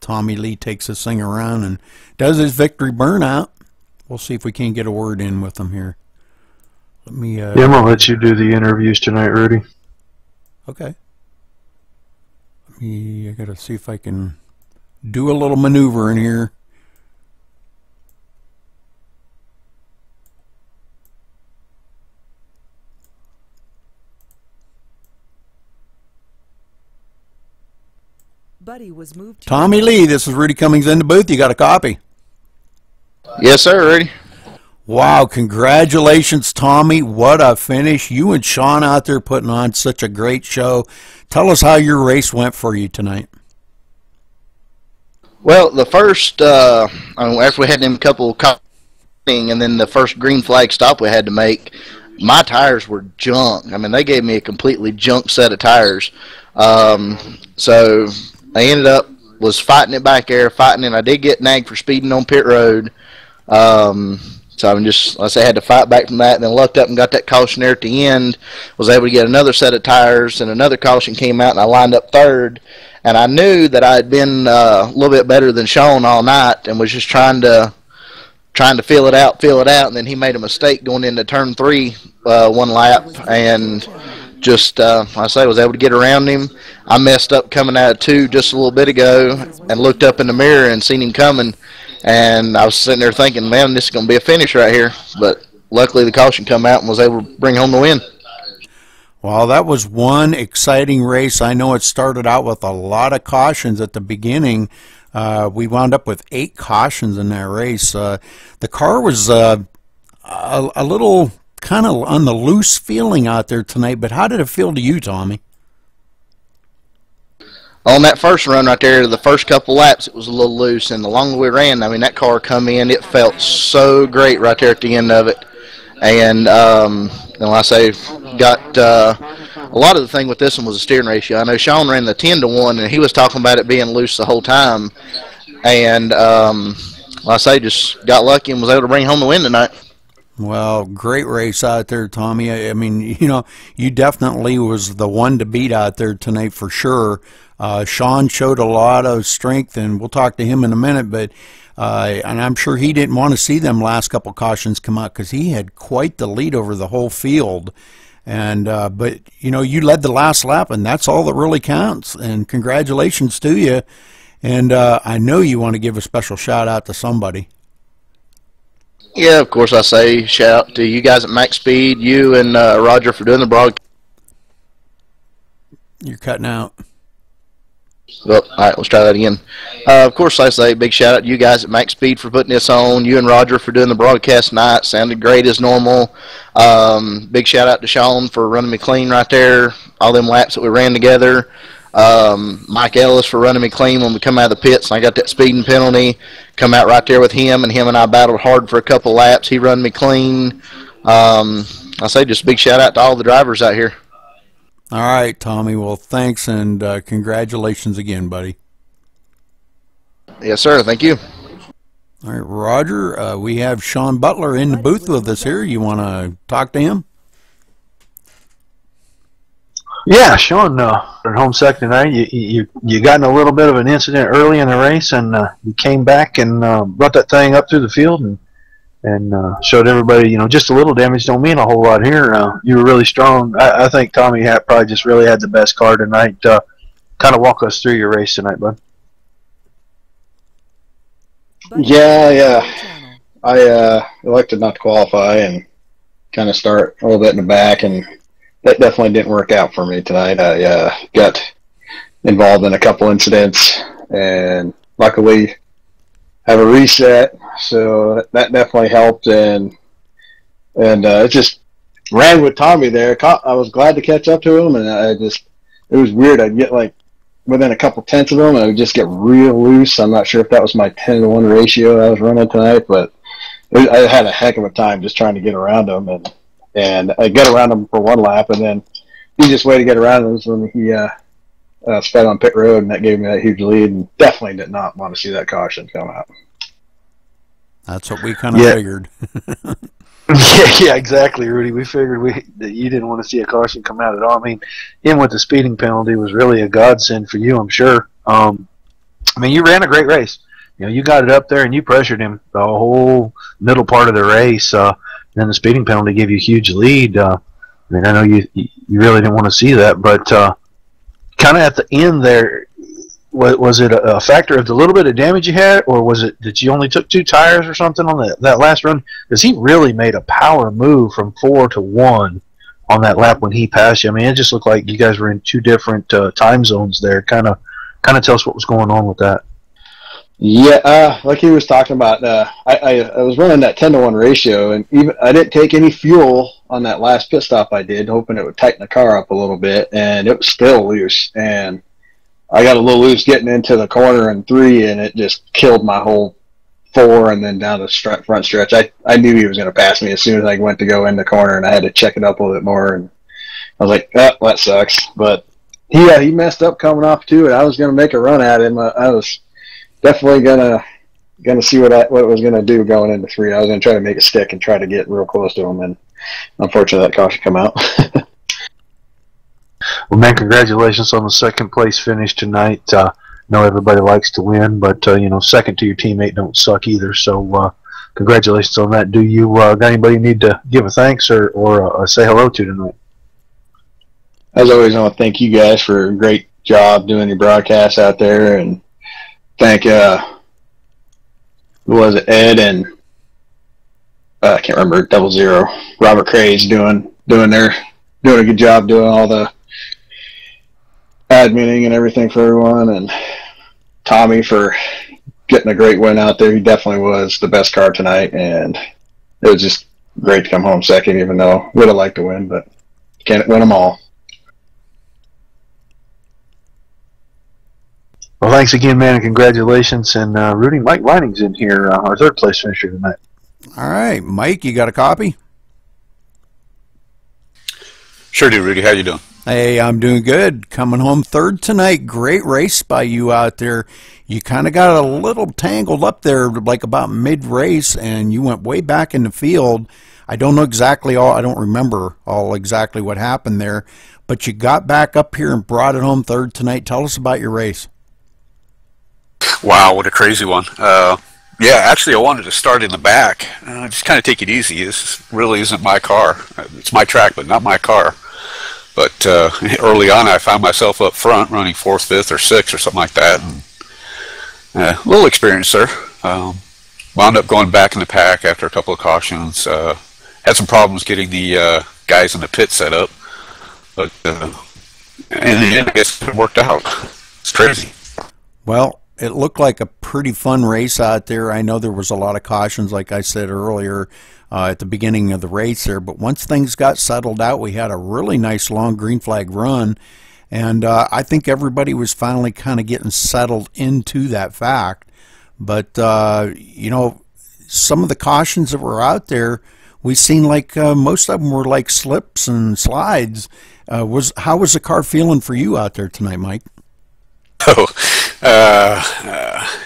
Tommy Lee takes this thing around and does his victory burnout. We'll see if we can get a word in with them here. Let me. Yeah, I'm gonna let you do the interviews tonight, Rudy. Okay. I gotta see if I can do a little maneuver in here. Buddy was moved to Tommy Lee, this is Rudy Cummings in the booth. You got a copy? Yes, sir, Rudy. Wow, congratulations, Tommy. What a finish. You and Sean out there putting on such a great show. Tell us how your race went for you tonight. Well, the first, after we had them couple and then the first green flag stop we had to make, my tires were junk. I mean, they gave me a completely junk set of tires. So I ended up, was fighting it back there, and I did get nagged for speeding on pit road. So I'm just, like I say, I had to fight back from that, and then lucked up and got that caution there at the end. Was able to get another set of tires, and another caution came out, and I lined up third. And I knew that I had been a little bit better than Sean all night, and was just trying to feel it out. And then he made a mistake going into turn 3 one lap, and just like I say, was able to get around him. I messed up coming out of 2 just a little bit ago, and looked up in the mirror and seen him coming. And I was sitting there thinking, man, this is going to be a finish right here. But luckily the caution come out and was able to bring home the win. Well, that was one exciting race. I know it started out with a lot of cautions at the beginning. We wound up with 8 cautions in that race. The car was a little kind of on the loose feeling out there tonight, but how did it feel to you, Tommy? On that first run right there, the first couple laps, it was a little loose, and the longer we ran, I mean, that car come in, it felt so great right there at the end of it. And like I say, got a lot of the thing with this one was the steering ratio. I know Sean ran the 10-to-1, and he was talking about it being loose the whole time. And like I say, just got lucky and was able to bring home the win tonight. Well, great race out there, Tommy. I mean, you know, you definitely was the one to beat out there tonight for sure. Sean showed a lot of strength, and we'll talk to him in a minute, but and I'm sure he didn't want to see them last couple cautions come out because he had quite the lead over the whole field. And but, you know, you led the last lap, and that's all that really counts. And congratulations to you. And I know you want to give a special shout-out to somebody. Yeah, of course, I say shout out to you guys at Max Speed, you and Roger for doing the broadcast. You're cutting out. Well, all right, let's try that again. Of course, I say big shout out to you guys at Max Speed for putting this on. You and Roger for doing the broadcast tonight. Sounded great as normal. Big shout out to Sean for running me clean right there. All them laps that we ran together. Mike Ellis for running me clean when we come out of the pits and I got that speeding penalty. Come out right there with him, and I battled hard for a couple laps. He run me clean. I say just big shout out to all the drivers out here. All right, Tommy. Well, thanks, and congratulations again, buddy. Yes, sir. Thank you. All right, Roger, we have Sean Butler in the booth with us here. You want to talk to him? Yeah, Sean, at home second tonight, you got in a little bit of an incident early in the race, and you came back and brought that thing up through the field and showed everybody, you know, just a little damage don't mean a whole lot here. You were really strong. I think Tommy probably just really had the best car tonight. Kind of walk us through your race tonight, bud. Yeah. I elected not to qualify and kind of start a little bit in the back, and that definitely didn't work out for me tonight. I got involved in a couple incidents, and luckily have a reset, so that definitely helped. And and it just ran with Tommy there. I was glad to catch up to him, and it was weird. I'd get like within a couple tenths of him, and I would just get real loose. I'm not sure if that was my 10-to-1 ratio I was running tonight, but I had a heck of a time just trying to get around him, and I got around him for one lap, and then the easiest way to get around him was when he sped on pit road, and that gave me that huge lead, and definitely did not want to see that caution come out. That's what we kind of figured. Yeah, exactly, Rudy. We figured that you didn't want to see a caution come out at all. I mean, him with the speeding penalty was really a godsend for you, I'm sure. I mean, you ran a great race. You know, you got it up there and you pressured him the whole middle part of the race. Then the speeding penalty gave you a huge lead. I mean, I know you really didn't want to see that, but kind of at the end there, was it a factor of the little bit of damage you had, or was it that you only took 2 tires or something on that last run? Because he really made a power move from 4 to 1 on that lap when he passed you. I mean, it just looked like you guys were in 2 different time zones there. Kind of tell us what was going on with that. Yeah, like he was talking about, I was running that 10-to-1 ratio, and even I didn't take any fuel on that last pit stop I did, hoping it would tighten the car up a little bit, and it was still loose, and I got a little loose getting into the corner in 3, and it just killed my whole 4 and then down the front stretch. I knew he was going to pass me as soon as I went to go in the corner, and I had to check it up a little bit more, and I was like, oh, that sucks. But he messed up coming off too, and I was going to make a run at him. I was definitely gonna see what it was gonna do going into 3. I was gonna try to make it stick and try to get real close to him, and unfortunately that caution come out. Well, man, congratulations on the second place finish tonight. Know everybody likes to win, but you know, second to your teammate don't suck either. So congratulations on that. Do you got anybody you need to give a thanks or say hello to tonight? As always, I want to thank you guys for a great job doing your broadcasts out there, and thank who was it, Ed and I can't remember, 00 Robert Craze doing a good job doing all the adminning and everything for everyone, and Tommy for getting a great win out there. He definitely was the best car tonight, and it was just great to come home second, even though would have liked to win, but can't win them all. Well, thanks again, man, and congratulations. And Rudy, Mike Lining's in here, our third place finisher tonight. All right, Mike, you got a copy? Sure do, Rudy. How you doing? Hey, I'm doing good. Coming home third tonight. Great race by you out there. You kind of got a little tangled up there like about mid-race, and you went way back in the field. I don't know exactly all, I don't remember all exactly what happened there, but you got back up here and brought it home third tonight. Tell us about your race. Wow, what a crazy one. Yeah, actually I wanted to start in the back. Just kind of take it easy. This really isn't my car. It's my track, but not my car. But early on, I found myself up front running 4th, 5th, or 6th, or something like that. And, a little experience there. Wound up going back in the pack after a couple of cautions. Had some problems getting the guys in the pit set up. But in the end, I guess it worked out. It's crazy. Well, it looked like a pretty fun race out there. I know there was a lot of cautions, like I said earlier, at the beginning of the race there. But once things got settled out, we had a really nice long green flag run. And I think everybody was finally kind of getting settled into that fact. But, you know, some of the cautions that were out there, we seen like most of them were like slips and slides. How was the car feeling for you out there tonight, Mike? Oh,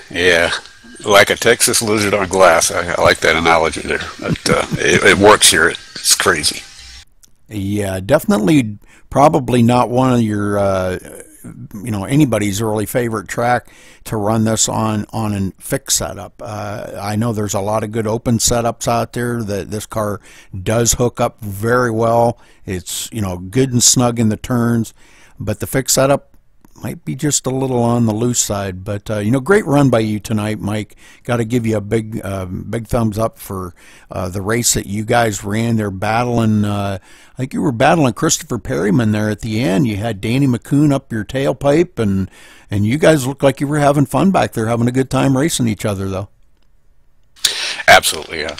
yeah, like a Texas lizard on glass. I like that analogy there. But, it works here. It's crazy. Yeah, definitely probably not one of your, you know, anybody's early favorite track to run this on a fixed setup. I know there's a lot of good open setups out there that this car does hook up very well. It's, you know, good and snug in the turns, but the fixed setup might be just a little on the loose side. But you know, great run by you tonight, Mike. Got to give you a big thumbs up for the race that you guys ran. They're battling, I think you were battling Christopher Perryman there at the end. You had Danny McCoon up your tailpipe, and you guys looked like you were having fun back there, having a good time racing each other, though. Absolutely, yeah.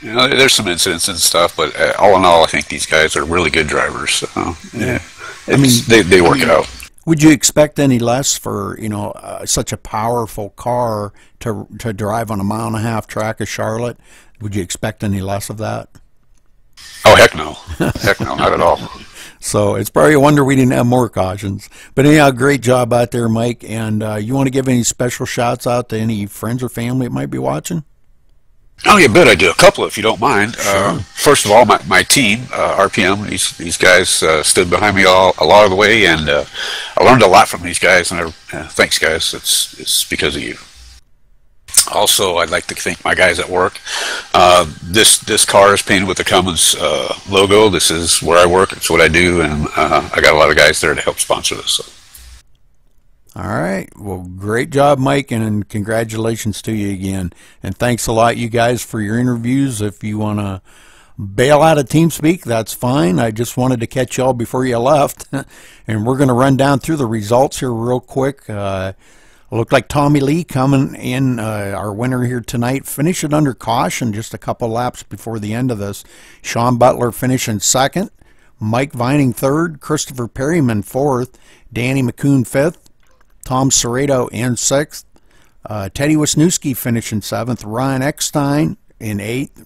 You know, there's some incidents and stuff, but all in all, I think these guys are really good drivers. So, yeah, they work it out. Would you expect any less for, you know, such a powerful car to drive on a 1.5-mile track of Charlotte? Would you expect any less of that? Oh, heck no. Heck no, not at all. So it's probably a wonder we didn't have more cautions. But anyhow, great job out there, Mike. And you want to give any special shouts out to any friends or family that might be watching? Oh, you bet I do. A couple, if you don't mind. Sure. First of all, my team, RPM, these guys stood behind me a lot of the way, and I learned a lot from these guys, and thanks, guys. It's because of you. Also, I'd like to thank my guys at work. This car is painted with the Cummins logo. This is where I work. It's what I do, and I got a lot of guys there to help sponsor this. So. All right. Well, great job, Mike, and congratulations to you again. And thanks a lot, you guys, for your interviews. If you want to bail out of TeamSpeak, that's fine. I just wanted to catch y'all before you left. And we're going to run down through the results here real quick. Looked like Tommy Lee coming in, our winner here tonight, finishing under caution just a couple laps before the end of this. Sean Butler finishing second. Mike Vining third. Christopher Perryman fourth. Danny McCoon fifth. Tom Serrato in sixth. Teddy Wisniewski finishing seventh. Ryan Eckstein in eighth.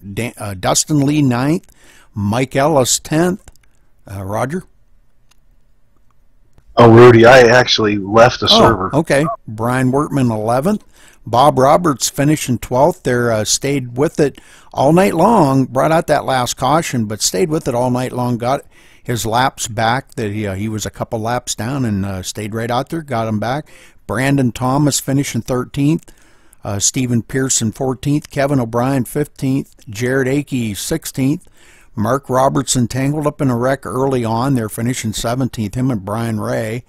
Dustin Lee ninth. Mike Ellis 10th. Roger? Oh, Rudy, I actually left the server. Okay. Brian Wortman 11th. Bob Roberts finishing 12th. There stayed with it all night long. Brought out that last caution, but stayed with it all night long. Got his laps back. That he was a couple laps down and stayed right out there. Got him back. Brandon Thomas finishing 13th. Stephen Pearson 14th. Kevin O'Brien 15th. Jared Akey 16th. Mark Robertson tangled up in a wreck early on. They're finishing 17th. Him and Brian Ray.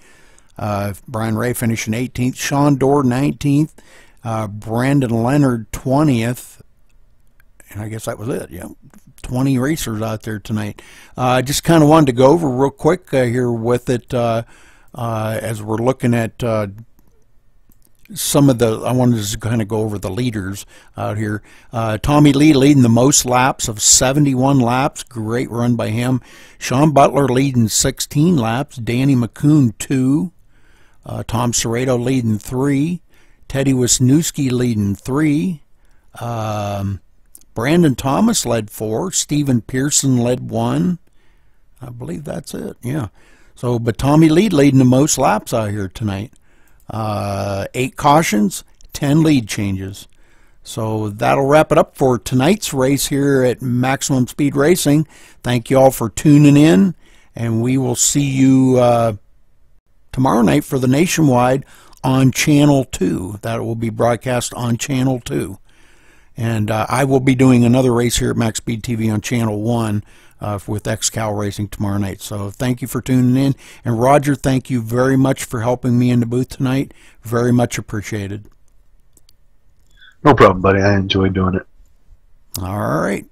Brian Ray finishing 18th. Sean Dorr 19th. Brandon Leonard 20th. And I guess that was it. Yeah, 20 racers out there tonight. Just kind of wanted to go over real quick here with it as we're looking at some of the, I wanted to kind of go over the leaders out here. Tommy Lee leading the most laps of 71 laps. Great run by him. Sean Butler leading 16 laps. Danny McCoon 2. Tom Serrato leading 3. Teddy Wisniewski leading 3. Brandon Thomas led 4. Stephen Pearson led 1. I believe that's it. Yeah. So, but Tommy Lee leading the most laps out here tonight. 8 cautions, 10 lead changes. So that'll wrap it up for tonight's race here at Maximum Speed Racing. Thank you all for tuning in, and we will see you tomorrow night for the Nationwide on Channel 2. That will be broadcast on Channel 2. And I will be doing another race here at MaxSpeedTV on Channel 1 with XCal Racing tomorrow night. So thank you for tuning in. And Roger, thank you very much for helping me in the booth tonight. Very much appreciated. No problem, buddy. I enjoyed doing it. All right.